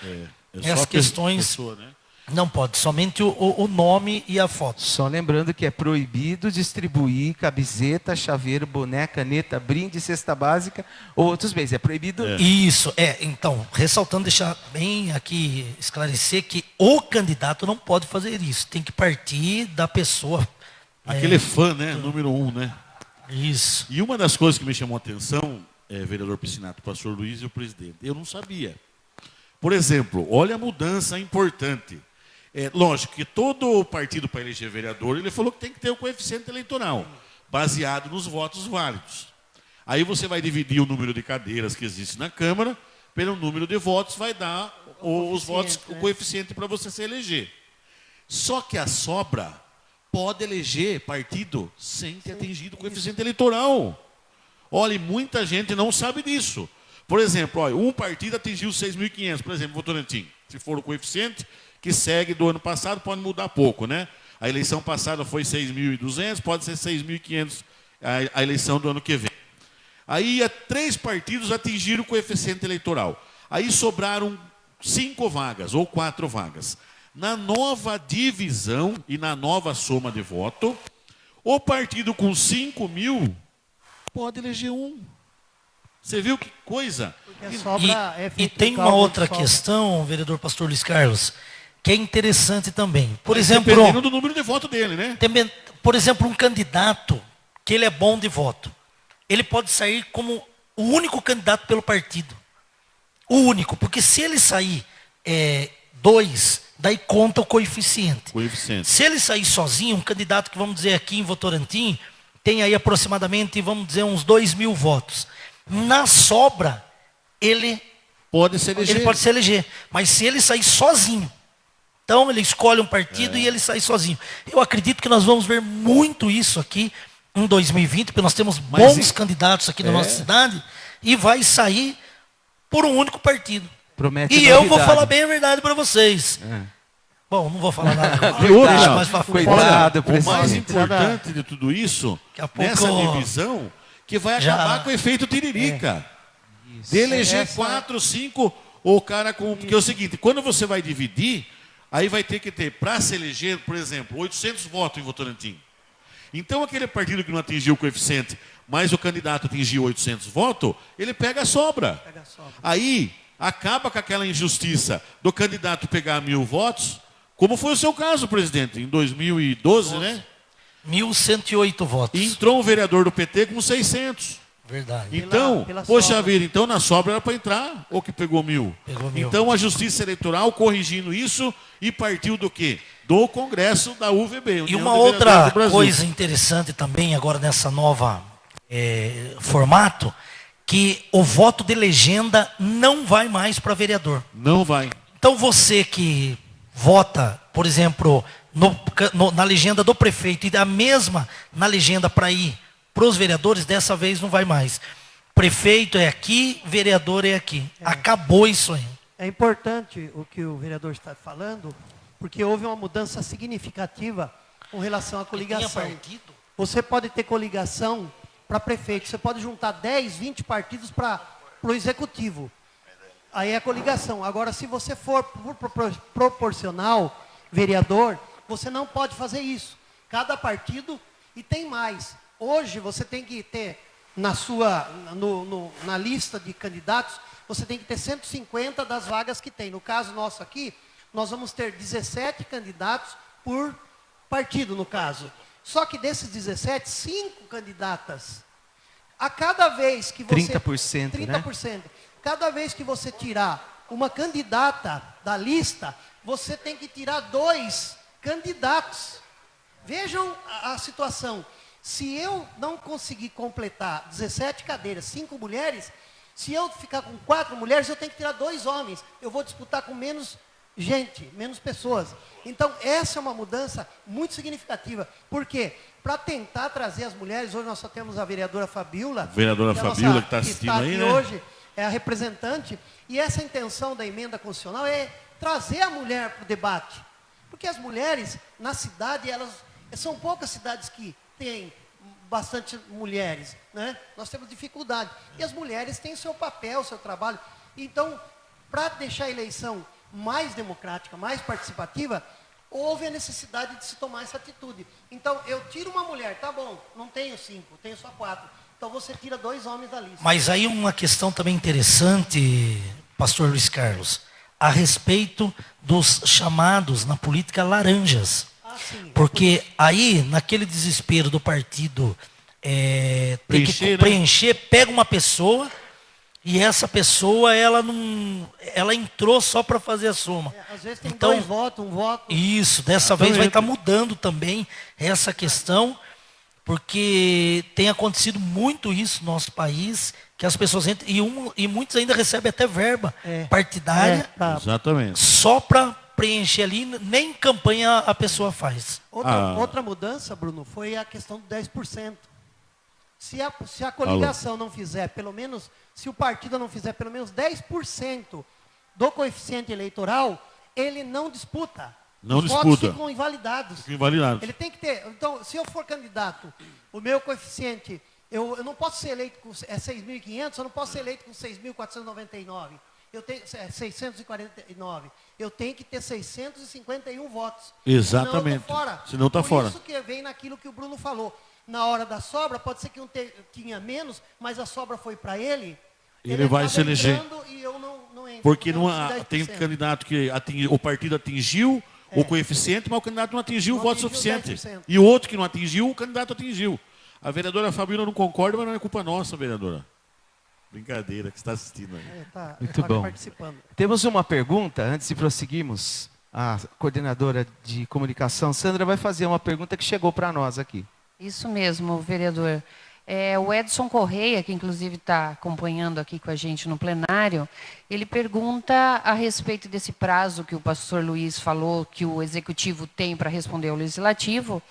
Essas questões pessoa, né? não pode, somente o nome e a foto. Só lembrando que é proibido distribuir camiseta, chaveiro, boné, caneta, brinde, cesta básica ou outros bens. É proibido. Isso, então, ressaltando, deixar bem aqui, esclarecer que o candidato não pode fazer isso. Tem que partir da pessoa. Aquele fã, né? Número 1, né? Isso. E uma das coisas que me chamou a atenção, vereador Piscinato, pastor Luiz e o presidente, eu não sabia. Por exemplo, olha a mudança importante. Lógico que todo partido para eleger vereador, ele falou que tem que ter o coeficiente eleitoral, baseado nos votos válidos. Aí você vai dividir o número de cadeiras que existe na Câmara, pelo número de votos, vai dar o coeficiente para você se eleger. Só que a sobra pode eleger partido sem ter atingido o coeficiente eleitoral. Olha, muita gente não sabe disso. Por exemplo, olha, um partido atingiu 6.500, por exemplo, Votorantim. Se for o coeficiente que segue do ano passado, pode mudar pouco, né? A eleição passada foi 6.200, pode ser 6.500 a eleição do ano que vem. Aí 3 partidos atingiram o coeficiente eleitoral. Aí sobraram 5 vagas ou 4 vagas. Na nova divisão e na nova soma de voto, o partido com 5.000 pode eleger um. Você viu que coisa? E tem uma outra questão, vereador pastor Luiz Carlos, que é interessante também. Por exemplo, dependendo do número de voto dele, né? Por exemplo, um candidato que ele é bom de voto, ele pode sair como o único candidato pelo partido. O único, porque se ele sair 2, daí conta o coeficiente. Se ele sair sozinho, um candidato que, vamos dizer, aqui em Votorantim, tem aí aproximadamente, vamos dizer, uns 2.000 votos. Na sobra, ele pode se eleger. Mas se ele sair sozinho, então ele escolhe um partido e ele sai sozinho. Eu acredito que nós vamos ver muito isso aqui em 2020, porque nós temos bons candidatos aqui na nossa cidade, e vai sair por um único partido. Promete e novidade. Eu vou falar bem a verdade para vocês. Bom, não vou falar nada. Deixa mais para frente. Cuidado, o mais importante de tudo isso, nessa divisão, que vai acabar com o efeito tiririca. De eleger 4, 5, o cara com... Porque é o seguinte, quando você vai dividir, aí vai ter que ter, para se eleger, por exemplo, 800 votos em Votorantim. Então, aquele partido que não atingiu o coeficiente, mas o candidato atingiu 800 votos, ele pega a sobra. Aí, acaba com aquela injustiça do candidato pegar 1.000 votos, como foi o seu caso, presidente, em 2012, né? 1.108 votos. E entrou um vereador do PT com 600. Verdade. Então, poxa vida, então na sobra era para entrar, ou que pegou 1.000? Pegou 1.000. Então a Justiça Eleitoral corrigindo isso e partiu do quê? Do Congresso da UVB. E uma outra coisa interessante também agora nessa nova formato, que o voto de legenda não vai mais para vereador. Não vai. Então você que vota, por exemplo, na legenda do prefeito e a mesma na legenda para ir para os vereadores, dessa vez não vai mais. Prefeito é aqui, vereador é aqui. Acabou isso aí. É importante o que o vereador está falando, porque houve uma mudança significativa com relação à coligação. Você pode ter coligação para prefeito, você pode juntar 10, 20 partidos para o executivo. Aí é a coligação. Agora, se você for proporcional, vereador, você não pode fazer isso. Cada partido, e tem mais. Hoje você tem que ter na lista de candidatos, você tem que ter 150 das vagas que tem. No caso nosso aqui, nós vamos ter 17 candidatos por partido, no caso. Só que desses 17, 5 candidatas. A cada vez que você... 30%, 30%. né? Cada vez que você tirar uma candidata da lista, você tem que tirar 2 candidatos. Vejam a situação. Se eu não conseguir completar 17 cadeiras, 5 mulheres, se eu ficar com 4 mulheres, eu tenho que tirar 2 homens. Eu vou disputar com menos gente, menos pessoas. Então, essa é uma mudança muito significativa. Por quê? Para tentar trazer as mulheres, hoje nós só temos a vereadora Fabiola. Vereadora Fabiola, que está assistindo aqui aí, né? Hoje é a representante. E essa intenção da emenda constitucional é trazer a mulher para o debate. Porque as mulheres, na cidade, são poucas cidades que têm bastante mulheres, né? Nós temos dificuldade. E as mulheres têm o seu papel, o seu trabalho. Então, para deixar a eleição mais democrática, mais participativa, houve a necessidade de se tomar essa atitude. Então, eu tiro uma mulher, tá bom, não tenho 5, tenho só 4. Então, você tira 2 homens da lista. Mas aí uma questão também interessante, pastor Luiz Carlos, a respeito dos chamados na política laranjas. Porque aí, naquele desespero do partido tem que preencher, pega uma pessoa e essa pessoa ela entrou só para fazer a soma. Às vezes tem 2 votos, 1 voto. Isso, dessa vez vai estar mudando também essa questão, porque tem acontecido muito isso no nosso país, que as pessoas entram e muitos ainda recebem até verba partidária Exatamente. só para preencher ali, nem campanha a pessoa faz. Outra mudança, Bruno, foi a questão do 10%. Se a coligação não fizer, pelo menos, se o partido não fizer pelo menos 10% do coeficiente eleitoral, ele não disputa. Não Os disputa. votos ficam invalidados. Invalidados. Ele tem que ter. Então, se eu for candidato, o meu coeficiente, eu não posso ser eleito com 6.500, eu não posso ser eleito com 6.499. Eu tenho 649. Eu tenho que ter 651 votos. Exatamente. Senão está fora. Por isso que vem naquilo que o Bruno falou. Na hora da sobra, pode ser que um tinha menos, mas a sobra foi para ele. Ele vai se eleger. E eu não entro. Porque tem candidato que o partido atingiu o coeficiente, mas o candidato não atingiu o voto suficiente. 10%. E o outro que não atingiu, o candidato atingiu. A vereadora Fabiola não concorda, mas não é culpa nossa, vereadora. Brincadeira, que está assistindo aí. Muito bom. Participando. Temos uma pergunta, antes de prosseguirmos. A coordenadora de comunicação, Sandra, vai fazer uma pergunta que chegou para nós aqui. Isso mesmo, vereador. O Edson Correia, que inclusive está acompanhando aqui com a gente no plenário, ele pergunta a respeito desse prazo que o pastor Luiz falou, que o executivo tem para responder ao legislativo,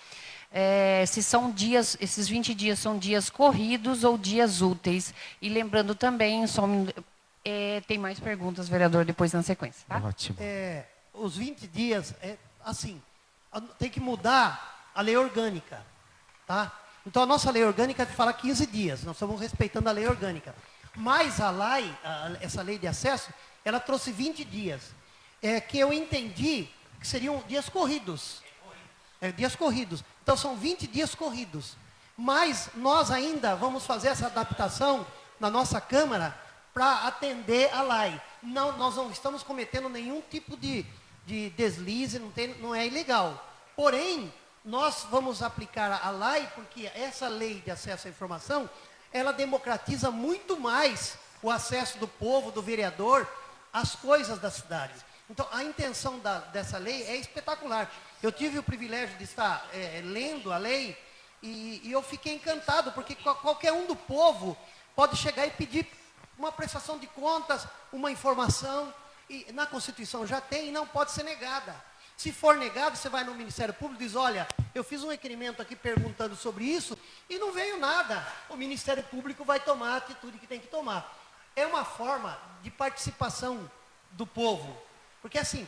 se são dias, esses 20 dias são dias corridos ou dias úteis. E lembrando também, tem mais perguntas, vereador, depois na sequência. Tá? Ótimo. Os 20 dias, tem que mudar a lei orgânica. Tá? Então, a nossa lei orgânica fala 15 dias, nós estamos respeitando a lei orgânica. Mas essa lei de acesso, ela trouxe 20 dias, que eu entendi que seriam dias corridos. dias corridos. Então são 20 dias corridos. Mas nós ainda vamos fazer essa adaptação na nossa Câmara para atender a lei. Não, nós não estamos cometendo nenhum tipo de deslize, não é ilegal. Porém, nós vamos aplicar a lei, porque essa lei de acesso à informação, ela democratiza muito mais o acesso do povo, do vereador, às coisas da cidade. Então, a intenção dessa lei é espetacular. Eu tive o privilégio de estar lendo a lei e eu fiquei encantado, porque qualquer um do povo pode chegar e pedir uma prestação de contas, uma informação, e na Constituição já tem e não pode ser negada. Se for negado, você vai no Ministério Público e diz, olha, eu fiz um requerimento aqui perguntando sobre isso e não veio nada. O Ministério Público vai tomar a atitude que tem que tomar. É uma forma de participação do povo. Porque assim,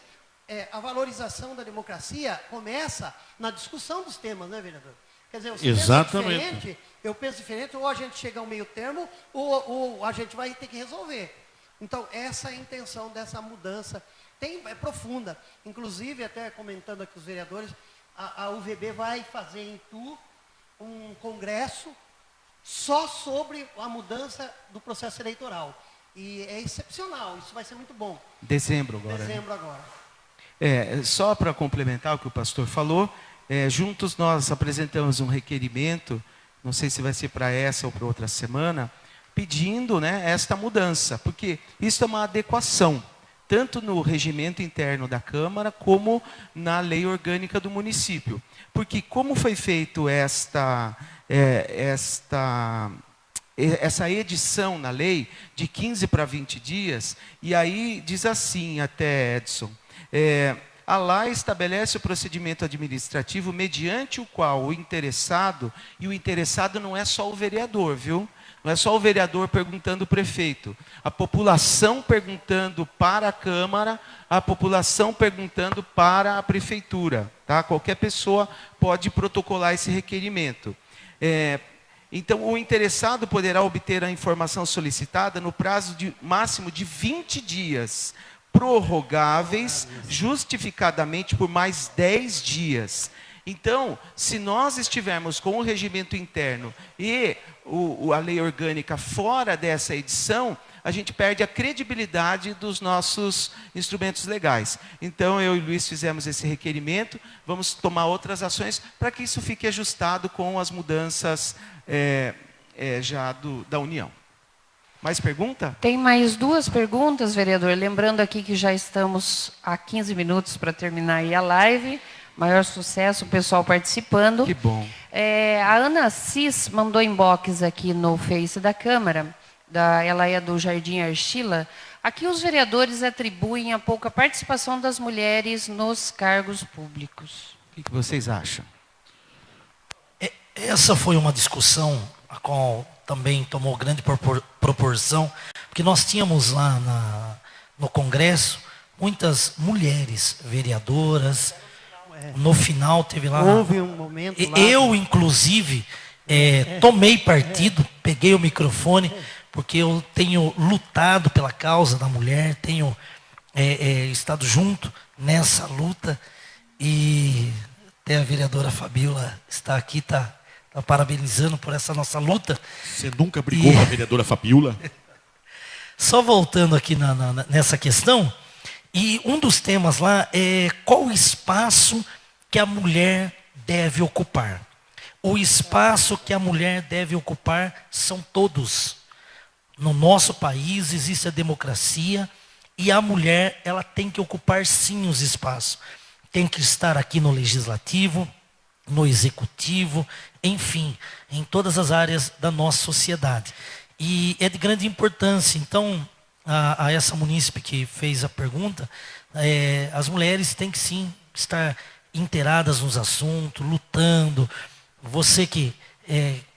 a valorização da democracia começa na discussão dos temas, né, vereador? Quer dizer, você Exatamente. pensa diferente, eu penso diferente, ou a gente chega ao meio termo, ou a gente vai ter que resolver. Então, essa é a intenção dessa mudança. É profunda. Inclusive, até comentando aqui os vereadores, a UVB vai fazer em Itu um congresso só sobre a mudança do processo eleitoral. E é excepcional, isso vai ser muito bom. Dezembro agora. Dezembro agora. Só para complementar o que o pastor falou, juntos nós apresentamos um requerimento, não sei se vai ser para essa ou para outra semana, pedindo, né, esta mudança, porque isso é uma adequação, tanto no regimento interno da Câmara, como na lei orgânica do município. Porque como foi feito essa edição na lei, de 15 para 20 dias, e aí diz assim até, Edson, a lei estabelece o procedimento administrativo mediante o qual o interessado, e o interessado não é só o vereador, viu? Não é só o vereador perguntando ao prefeito. A população perguntando para a Câmara, a população perguntando para a prefeitura. Tá? Qualquer pessoa pode protocolar esse requerimento. Então, o interessado poderá obter a informação solicitada no prazo máximo de 20 dias, prorrogáveis, justificadamente por mais 10 dias. Então, se nós estivermos com o regimento interno e a lei orgânica fora dessa edição, a gente perde a credibilidade dos nossos instrumentos legais. Então, eu e o Luiz fizemos esse requerimento, vamos tomar outras ações para que isso fique ajustado com as mudanças já da União. Mais pergunta? Tem mais 2 perguntas, vereador. Lembrando aqui que já estamos a 15 minutos para terminar aí a live. Maior sucesso, o pessoal participando. Que bom. A Ana Assis mandou inbox aqui no Face da Câmara. Ela é do Jardim Archila. Aqui os vereadores atribuem a pouca participação das mulheres nos cargos públicos. O que vocês acham? Essa foi uma discussão a qual também tomou grande proporção, porque nós tínhamos lá no Congresso muitas mulheres vereadoras. No final teve lá. Houve um momento lá. Eu, inclusive, tomei partido, peguei o microfone, porque eu tenho lutado pela causa da mulher, tenho estado junto nessa luta, e até a vereadora Fabiola está aqui, está parabenizando por essa nossa luta. Você nunca brigou com a vereadora Fabiola? Só voltando aqui nessa questão, e um dos temas lá é qual o espaço que a mulher deve ocupar. O espaço que a mulher deve ocupar são todos. No nosso país existe a democracia e a mulher, ela tem que ocupar sim os espaços. Tem que estar aqui no legislativo, no executivo, enfim, em todas as áreas da nossa sociedade. E é de grande importância. Então, a essa munícipe que fez a pergunta, as mulheres têm que sim estar inteiradas nos assuntos, lutando. Você que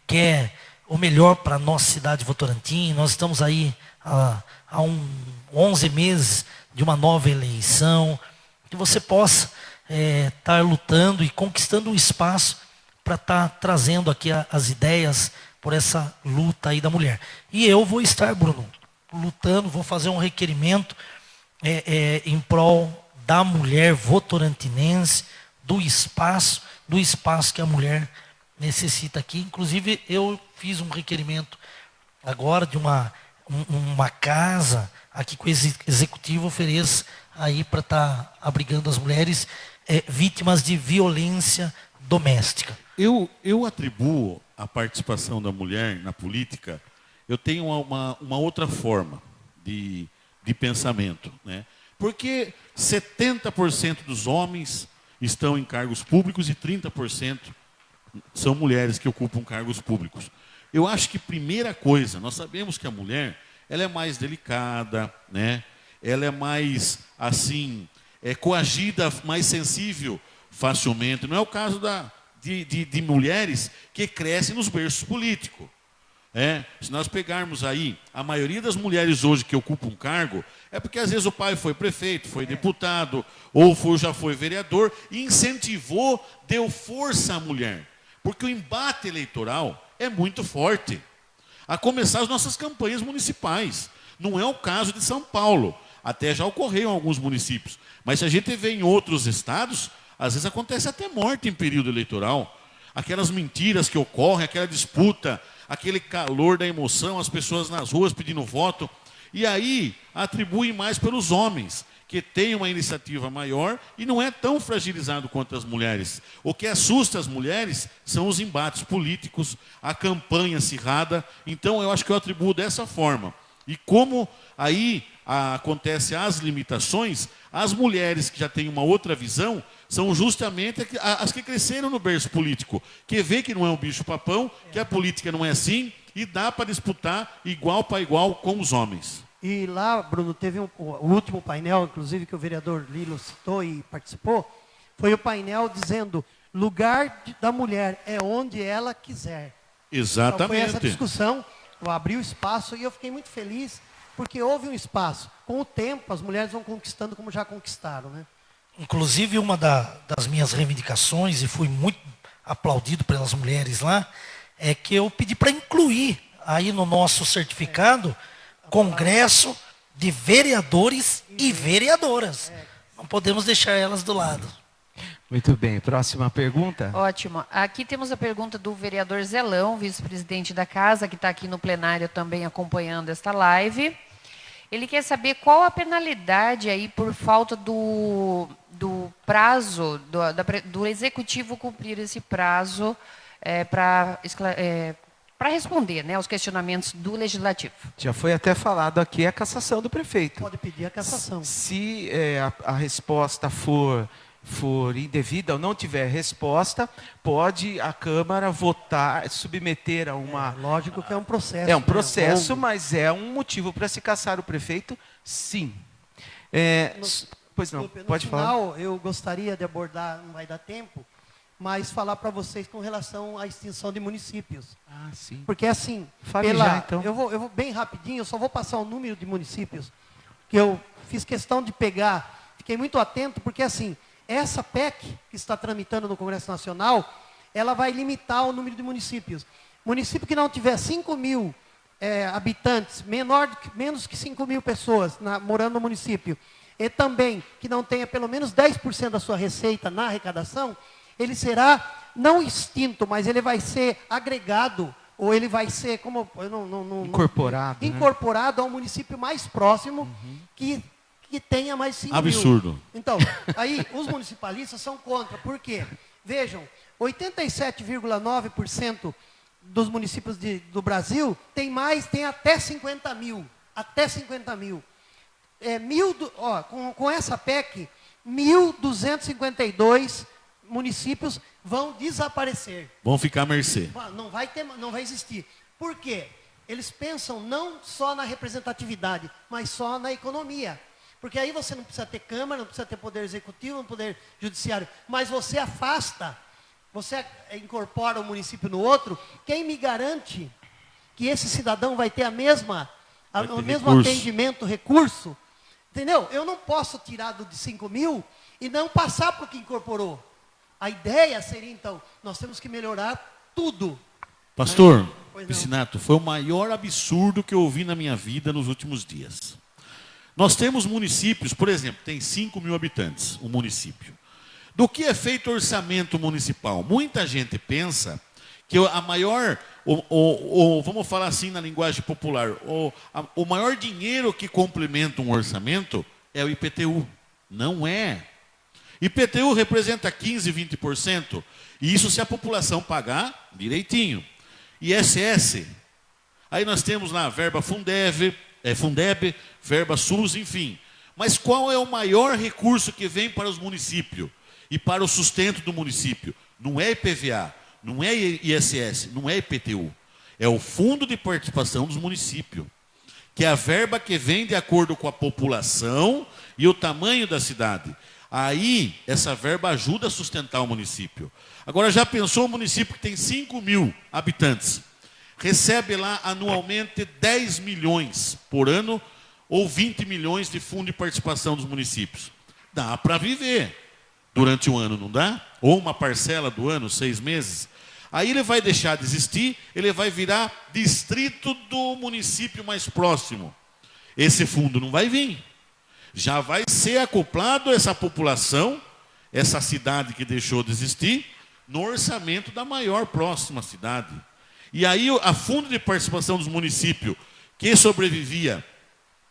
quer o melhor para a nossa cidade de Votorantim, nós estamos aí há 11 meses de uma nova eleição, que você possa estar lutando e conquistando um espaço para estar trazendo aqui as ideias por essa luta aí da mulher. E eu vou estar, Bruno, lutando, vou fazer um requerimento em prol da mulher votorantinense, do espaço do espaço que a mulher necessita aqui. Inclusive, eu fiz um requerimento agora de uma casa aqui que o executivo ofereça aí para estar abrigando as mulheres vítimas de violência doméstica. Eu atribuo a participação da mulher na política, eu tenho uma outra forma de pensamento, né? Porque 70% dos homens estão em cargos públicos e 30% são mulheres que ocupam cargos públicos. Eu acho que primeira coisa, nós sabemos que a mulher, ela é mais delicada, né? Ela é mais, assim, coagida, mais sensível facilmente. Não é o caso de mulheres que crescem nos berços políticos. Se nós pegarmos aí, a maioria das mulheres hoje que ocupam um cargo, é porque às vezes o pai foi prefeito, foi deputado, ou já foi vereador, e incentivou, deu força à mulher. Porque o embate eleitoral é muito forte. A começar as nossas campanhas municipais. Não é o caso de São Paulo. Até já ocorreu em alguns municípios. Mas se a gente vê em outros estados, às vezes acontece até morte em período eleitoral. Aquelas mentiras que ocorrem, aquela disputa, aquele calor da emoção, as pessoas nas ruas pedindo voto. E aí atribuem mais pelos homens, que têm uma iniciativa maior e não é tão fragilizado quanto as mulheres. O que assusta as mulheres são os embates políticos, a campanha acirrada. Então eu acho que eu atribuo dessa forma. E como aí acontece as limitações, as mulheres que já têm uma outra visão são justamente as que cresceram no berço político, que vê que não é um bicho-papão, que a política não é assim, e dá para disputar igual para igual com os homens. E lá, Bruno, teve o último painel, inclusive, que o vereador Lilo citou e participou, foi o painel dizendo, lugar da mulher é onde ela quiser. Exatamente. Então, foi essa discussão, eu abri o espaço e eu fiquei muito feliz, porque houve um espaço. Com o tempo, as mulheres vão conquistando como já conquistaram, né? Inclusive, uma das minhas reivindicações, e fui muito aplaudido pelas mulheres lá, é que eu pedi para incluir aí no nosso certificado Congresso de Vereadores e Vereadoras. Não podemos deixar elas do lado. Muito bem, próxima pergunta. Ótimo. Aqui temos a pergunta do vereador Zelão, vice-presidente da casa, que está aqui no plenário também acompanhando esta live. Ele quer saber qual a penalidade aí por falta do prazo, do executivo cumprir esse prazo para responder, né, aos questionamentos do legislativo. Já foi até falado aqui a cassação do prefeito. Pode pedir a cassação. Se a resposta for indevida ou não tiver resposta, pode a Câmara votar, submeter a uma... Lógico que é um processo. É um processo, né? mas é um motivo para se cassar o prefeito, sim. Pois não, pode final, falar. Eu gostaria de abordar, não vai dar tempo, mas falar para vocês com relação à extinção de municípios. Ah, sim. Porque assim, Fale já, então. eu vou bem rapidinho, eu só vou passar o número de municípios que eu fiz questão de pegar. Fiquei muito atento, porque assim, essa PEC que está tramitando no Congresso Nacional, ela vai limitar o número de municípios. Município que não tiver 5 mil habitantes, menos que 5 mil pessoas morando no município, e também que não tenha pelo menos 10% da sua receita na arrecadação, ele será não extinto, mas ele vai ser agregado, ou ele vai ser como incorporado, incorporado ao município mais próximo que tenha mais 5 mil. Absurdo. Então, aí os municipalistas são contra. Por quê? Vejam, 87,9% dos municípios do Brasil tem até 50 mil. Até 50 mil. Com essa PEC, 1.252 municípios vão desaparecer. Vão ficar à mercê. Não vai existir. Por quê? Eles pensam não só na representatividade, mas só na economia. Porque aí você não precisa ter Câmara, não precisa ter Poder Executivo, não Poder Judiciário, mas você afasta, você incorpora um município no outro. Quem me garante que esse cidadão vai ter o mesmo atendimento, recurso? Entendeu? Eu não posso tirar de 5 mil e não passar para o que incorporou. A ideia seria, então, nós temos que melhorar tudo. Pastor Piscinato, foi o maior absurdo que eu ouvi na minha vida nos últimos dias. Nós temos municípios, por exemplo, tem 5 mil habitantes, um município. Do que é feito o orçamento municipal? Muita gente pensa que a maior, vamos falar assim na linguagem popular, o maior dinheiro que complementa um orçamento é o IPTU. Não é. IPTU representa 15%, 20%, e isso se a população pagar direitinho. ISS, aí nós temos lá a verba Fundeb, verba SUS, enfim. Mas qual é o maior recurso que vem para os municípios e para o sustento do município? Não é IPVA, não é ISS, não é IPTU. É o Fundo de Participação dos Municípios, que é a verba que vem de acordo com a população e o tamanho da cidade. Aí, essa verba ajuda a sustentar o município. Agora, já pensou um município que tem 5 mil habitantes? Recebe lá anualmente 10 milhões por ano ou 20 milhões de fundo de participação dos municípios. Dá para viver durante o ano, não dá? Ou uma parcela do ano, 6 meses. Aí ele vai deixar de existir, ele vai virar distrito do município mais próximo. Esse fundo não vai vir. Já vai ser acoplado essa população, essa cidade que deixou de existir, no orçamento da maior próxima cidade. E aí a fundo de participação dos municípios, que sobrevivia,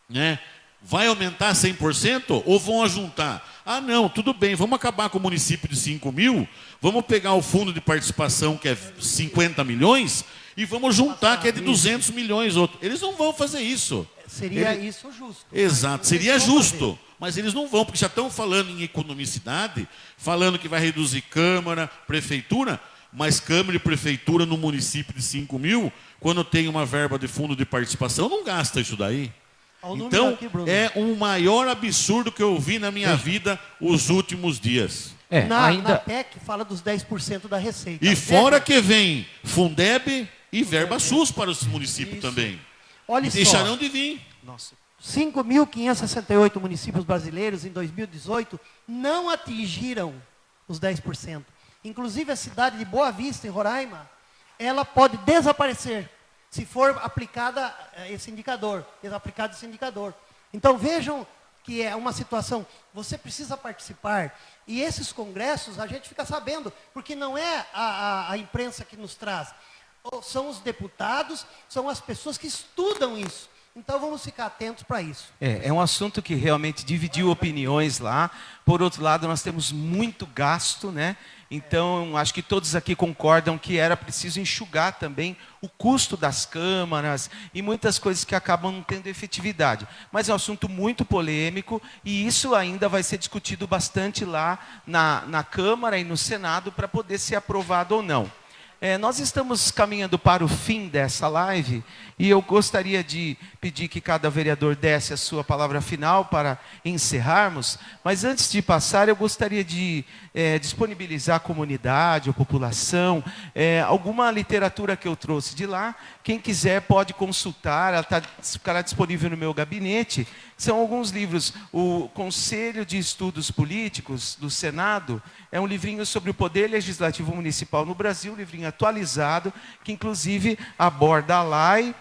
né, vai aumentar 100% ou vão ajuntar? Ah, não, tudo bem, vamos acabar com o município de 5 mil, vamos pegar o fundo de participação, que é 50 milhões, e vamos juntar, que é de 200 milhões outro. Eles não vão fazer isso. Seria isso justo. Exato, seria justo, mas eles não vão, porque já estão falando em economicidade, falando que vai reduzir Câmara, Prefeitura, mas Câmara e Prefeitura no município de 5 mil, quando tem uma verba de fundo de participação, não gasta isso daí. Então, é um maior absurdo que eu vi na minha vida os últimos dias. Na PEC fala dos 10% da receita. E fora que vem Fundeb e verba SUS para os municípios também. Olha e deixarão de vir. 5.568 municípios brasileiros em 2018 não atingiram os 10%. Inclusive a cidade de Boa Vista, em Roraima, ela pode desaparecer se for aplicado esse indicador. Então vejam que é uma situação, você precisa participar. E esses congressos a gente fica sabendo, porque não é a imprensa que nos traz. São os deputados, são as pessoas que estudam isso. Então vamos ficar atentos para isso. É um assunto que realmente dividiu opiniões lá. Por outro lado, nós temos muito gasto, né? Então, acho que todos aqui concordam que era preciso enxugar também o custo das câmaras e muitas coisas que acabam não tendo efetividade. Mas é um assunto muito polêmico e isso ainda vai ser discutido bastante lá na Câmara e no Senado para poder ser aprovado ou não. Nós estamos caminhando para o fim dessa live e eu gostaria de pedir que cada vereador desse a sua palavra final para encerrarmos, mas antes de passar eu gostaria de disponibilizar à comunidade, à população, alguma literatura que eu trouxe de lá. Quem quiser pode consultar, ela ficará disponível no meu gabinete. São alguns livros. O Conselho de Estudos Políticos do Senado é um livrinho sobre o poder legislativo municipal no Brasil, um livrinho atualizado, que inclusive aborda a lei,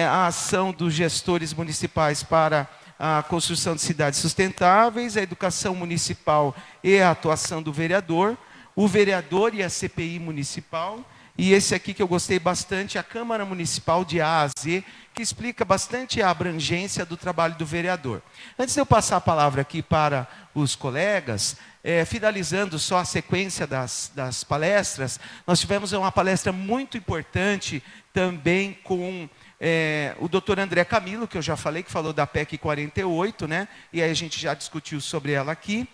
a ação dos gestores municipais para a construção de cidades sustentáveis, a educação municipal e a atuação do vereador, o vereador e a CPI municipal, e esse aqui que eu gostei bastante, a Câmara Municipal de A a Z, que explica bastante a abrangência do trabalho do vereador. Antes de eu passar a palavra aqui para os colegas, finalizando só a sequência das palestras, nós tivemos uma palestra muito importante também com o doutor André Camilo, que eu já falei, que falou da PEC 48, né? E aí a gente já discutiu sobre ela aqui,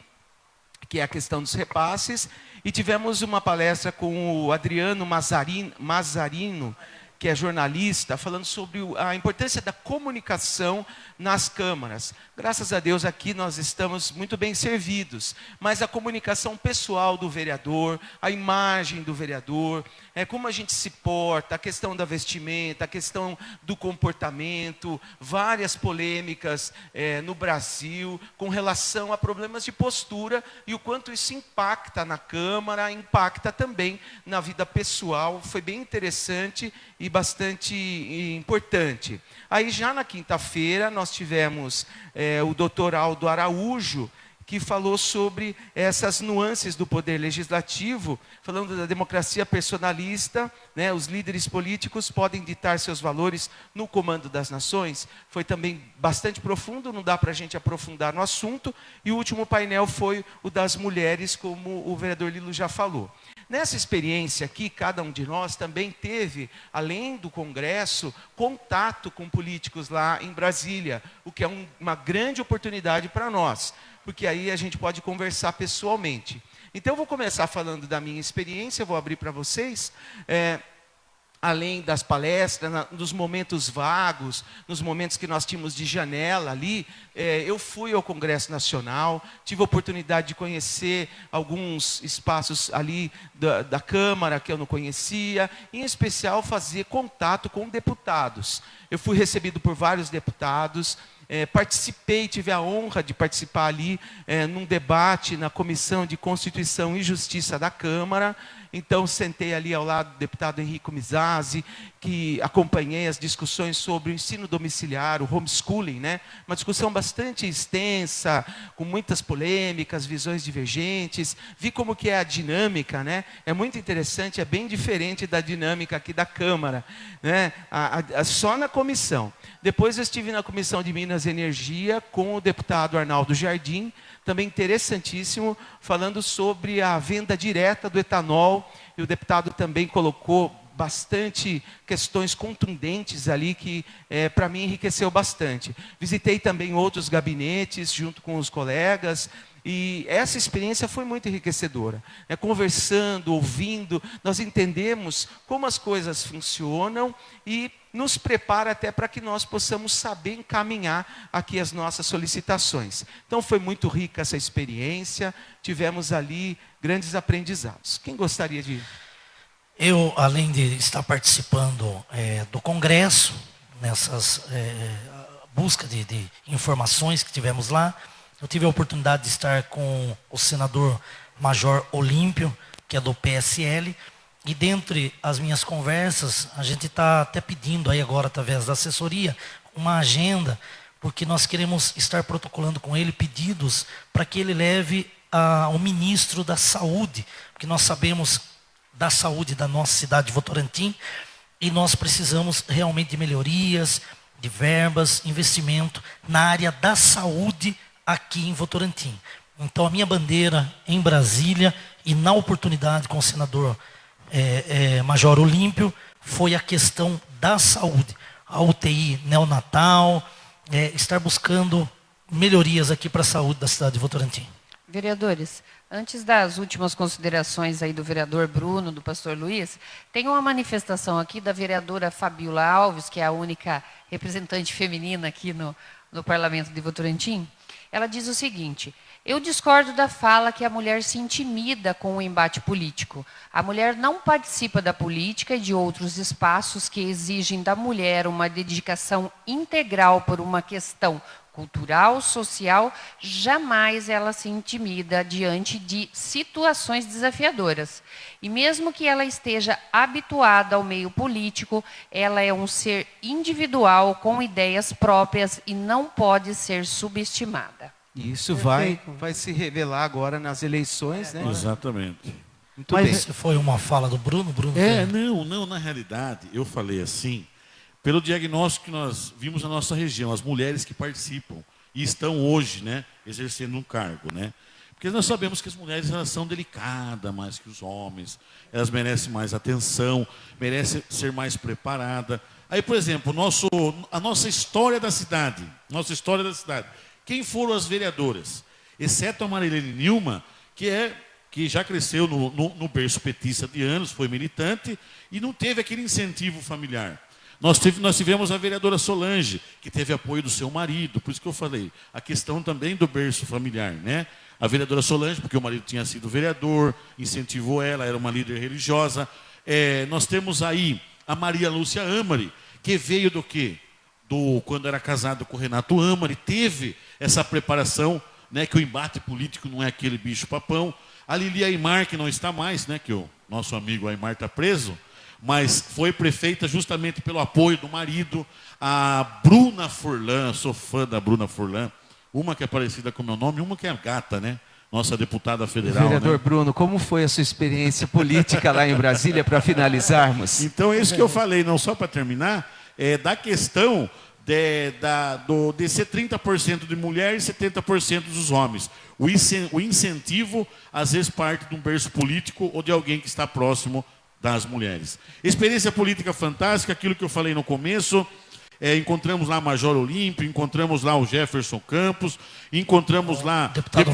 que é a questão dos repasses. E tivemos uma palestra com o Adriano Mazarino, que é jornalista, falando sobre a importância da comunicação nas câmaras. Graças a Deus aqui nós estamos muito bem servidos, mas a comunicação pessoal do vereador, a imagem do vereador, como a gente se porta, a questão da vestimenta, a questão do comportamento, várias polêmicas no Brasil com relação a problemas de postura e o quanto isso impacta na Câmara, impacta também na vida pessoal. Foi bem interessante e bastante importante. Aí já na quinta-feira nós tivemos o doutor Aldo Araújo, que falou sobre essas nuances do poder legislativo, falando da democracia personalista, né, os líderes políticos podem ditar seus valores no comando das nações. Foi também bastante profundo, não dá para a gente aprofundar no assunto. E o último painel foi o das mulheres, como o vereador Lilo já falou. Nessa experiência aqui, cada um de nós também teve, além do Congresso, contato com políticos lá em Brasília, o que é uma grande oportunidade para nós, porque aí a gente pode conversar pessoalmente. Então, eu vou começar falando da minha experiência, vou abrir para vocês. Além das palestras, nos momentos vagos, nos momentos que nós tínhamos de janela ali, eu fui ao Congresso Nacional, tive a oportunidade de conhecer alguns espaços ali da Câmara que eu não conhecia, em especial fazer contato com deputados. Eu fui recebido por vários deputados, participei, tive a honra de participar ali num debate na Comissão de Constituição e Justiça da Câmara. Então, sentei ali ao lado do deputado Henrico Mizazzi, que acompanhei as discussões sobre o ensino domiciliar, o homeschooling, né? Uma discussão bastante extensa, com muitas polêmicas, visões divergentes. Vi como que é a dinâmica, né? É muito interessante, é bem diferente da dinâmica aqui da Câmara, né? Só na comissão. Depois eu estive na Comissão de Minas e Energia com o deputado Arnaldo Jardim, também interessantíssimo, falando sobre a venda direta do etanol. E o deputado também colocou bastante questões contundentes ali que, para mim, enriqueceu bastante. Visitei também outros gabinetes, junto com os colegas, e essa experiência foi muito enriquecedora. Conversando, ouvindo, nós entendemos como as coisas funcionam e nos prepara até para que nós possamos saber encaminhar aqui as nossas solicitações. Então, foi muito rica essa experiência, tivemos ali grandes aprendizados. Quem gostaria de... Eu, além de estar participando do Congresso, nessas busca de informações que tivemos lá, eu tive a oportunidade de estar com o senador Major Olímpio, que é do PSL, e dentre as minhas conversas, a gente está até pedindo aí agora, através da assessoria, uma agenda, porque nós queremos estar protocolando com ele pedidos para que ele leve ao ministro da Saúde, porque nós sabemos da saúde da nossa cidade de Votorantim, e nós precisamos realmente de melhorias, de verbas, investimento na área da saúde aqui em Votorantim. Então, a minha bandeira em Brasília, e na oportunidade com o senador Major Olímpio, foi a questão da saúde. A UTI neonatal, estar buscando melhorias aqui para a saúde da cidade de Votorantim. Vereadores, antes das últimas considerações aí do vereador Bruno, do pastor Luiz, tem uma manifestação aqui da vereadora Fabiola Alves, que é a única representante feminina aqui no Parlamento de Votorantim. Ela diz o seguinte: eu discordo da fala que a mulher se intimida com o embate político. A mulher não participa da política e de outros espaços que exigem da mulher uma dedicação integral por uma questão cultural, social. Jamais ela se intimida diante de situações desafiadoras. E mesmo que ela esteja habituada ao meio político, ela é um ser individual com ideias próprias e não pode ser subestimada. Isso vai se revelar agora nas eleições, né? Exatamente. Muito bem. Isso foi uma fala do Bruno? Não, na realidade, eu falei assim, pelo diagnóstico que nós vimos na nossa região, as mulheres que participam e estão hoje, né, exercendo um cargo, né? Porque nós sabemos que as mulheres, elas são delicadas mais que os homens, elas merecem mais atenção, merecem ser mais preparadas. Aí, por exemplo, a nossa história da cidade, quem foram as vereadoras? Exceto a Marilene Nilma, que já cresceu no berço petista de anos, foi militante e não teve aquele incentivo familiar. Nós tivemos a vereadora Solange, que teve apoio do seu marido, por isso que eu falei, a questão também do berço familiar, né? A vereadora Solange, porque o marido tinha sido vereador, incentivou ela, era uma líder religiosa. Nós temos aí a Maria Lúcia Amari, que veio do quê? Quando era casado com o Renato Amari, teve essa preparação, né, que o embate político não é aquele bicho-papão. A Lili Aimar, que não está mais, né, que o nosso amigo Aimar está preso, mas foi prefeita justamente pelo apoio do marido. A Bruna Furlan, sou fã da Bruna Furlan, Uma que é parecida com o meu nome, uma que é gata, né? Nossa deputada federal. Vereador né? Bruno, como foi a sua experiência política lá em Brasília, para finalizarmos? Então, é isso que eu falei, não só para terminar, da questão de ser 30% de mulheres e 70% dos homens. O incentivo, às vezes, parte de um berço político ou de alguém que está próximo das mulheres. Experiência política fantástica, aquilo que eu falei no começo. Encontramos lá Major Olímpio, encontramos lá o Jefferson Campos, encontramos lá deputado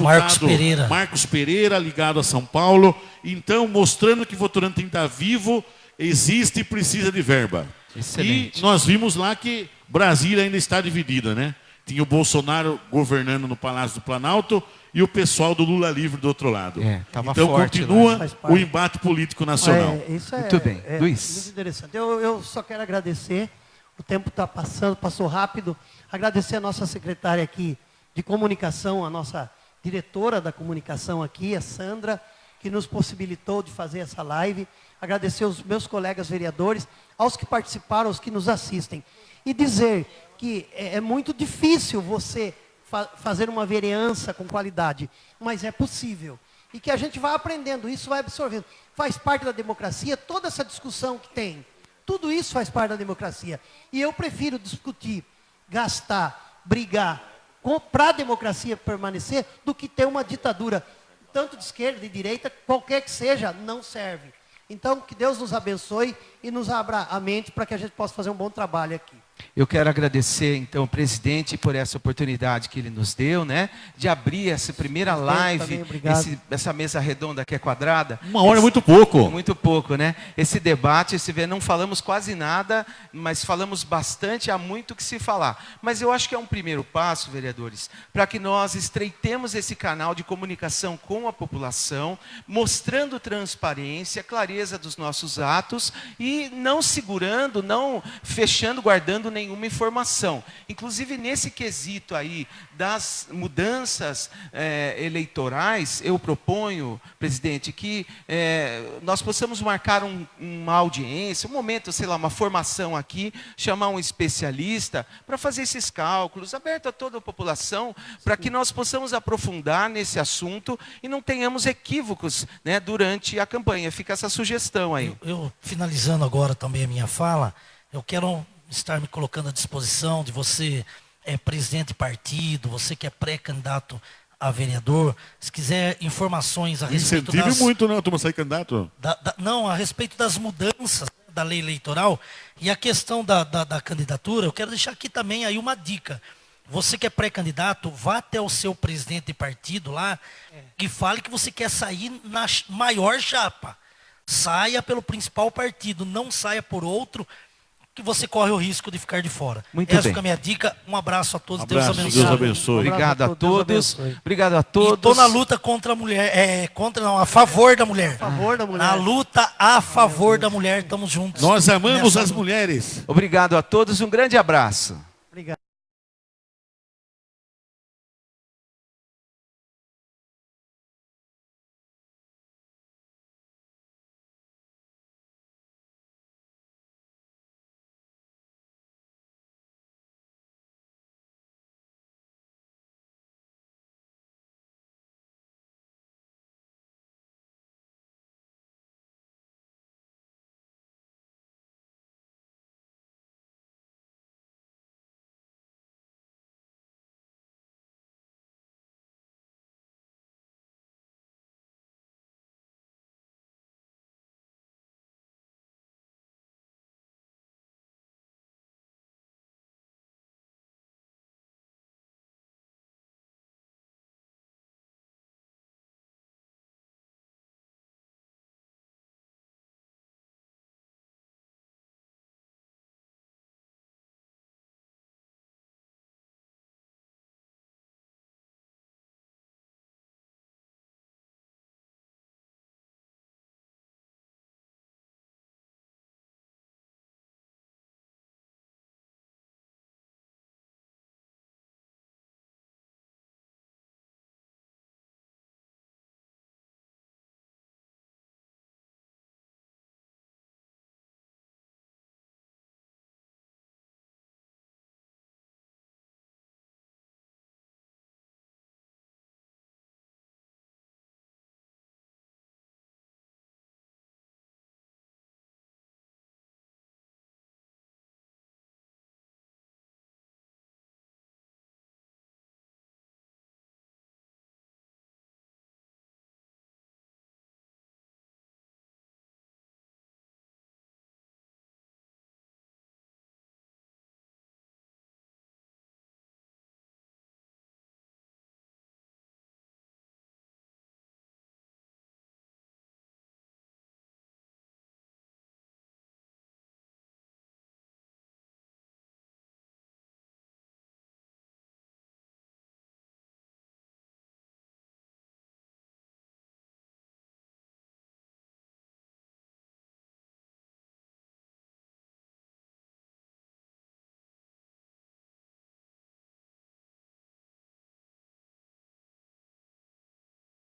Marcos Pereira, ligado a São Paulo. Então, mostrando que Votorantim está vivo, existe e precisa de verba. Excelente. E nós vimos lá que Brasília ainda está dividida, né? Tinha o Bolsonaro governando no Palácio do Planalto e o pessoal do Lula livre do outro lado. Tava então forte continua lá. o embate político nacional. Isso Muito bem. Luiz. Muito interessante. Eu só quero agradecer, o tempo está passando, passou rápido. Agradecer a nossa secretária aqui de comunicação, a nossa diretora da comunicação aqui, a Sandra, que nos possibilitou de fazer essa live. Agradecer aos meus colegas vereadores, aos que participaram, aos que nos assistem. E dizer que é muito difícil você fazer uma vereança com qualidade, mas é possível. E que a gente vai aprendendo isso, vai absorvendo. Faz parte da democracia, toda essa discussão que tem. Tudo isso faz parte da democracia. E eu prefiro discutir, gastar, brigar para a democracia permanecer do que ter uma ditadura, tanto de esquerda, de direita, qualquer que seja, não serve. Então, que Deus nos abençoe e nos abra a mente para que a gente possa fazer um bom trabalho aqui. Eu quero agradecer, então, o presidente por essa oportunidade que ele nos deu, né? De abrir essa primeira live, essa mesa redonda que é quadrada. Uma hora é muito pouco. Muito pouco, né? Esse debate, não falamos quase nada, mas falamos bastante, há muito que se falar. Mas eu acho que é um primeiro passo, vereadores, para que nós estreitemos esse canal de comunicação com a população, mostrando transparência, clareza dos nossos atos e não segurando, não fechando, guardando nenhuma informação. Inclusive, nesse quesito aí das mudanças eleitorais, eu proponho, presidente, que nós possamos marcar uma audiência, um momento, sei lá, uma formação aqui, chamar um especialista para fazer esses cálculos, aberto a toda a população, para que nós possamos aprofundar nesse assunto e não tenhamos equívocos, né, durante a campanha. Fica essa sugestão aí. Eu finalizando agora também a minha fala, eu quero estar me colocando à disposição de você, presidente de partido, você que é pré-candidato a vereador, se quiser informações a respeito Incentive muito, não, a turma sair candidato. Não, a respeito das mudanças da lei eleitoral e a questão da candidatura, eu quero deixar aqui também aí uma dica. Você que é pré-candidato, vá até o seu presidente de partido lá e fale que você quer sair na maior chapa. Saia pelo principal partido, não saia por outro, que você corre o risco de ficar de fora. Essa é a minha dica. Um abraço a todos. Abraço, Deus abençoe. Deus abençoe. Obrigado a todos. Obrigado a todos. Estou na luta contra a mulher. A favor da mulher. A favor da mulher. Na luta a favor da mulher. Estamos juntos. Nós amamos as mulheres. Obrigado a todos. Um grande abraço. Obrigado.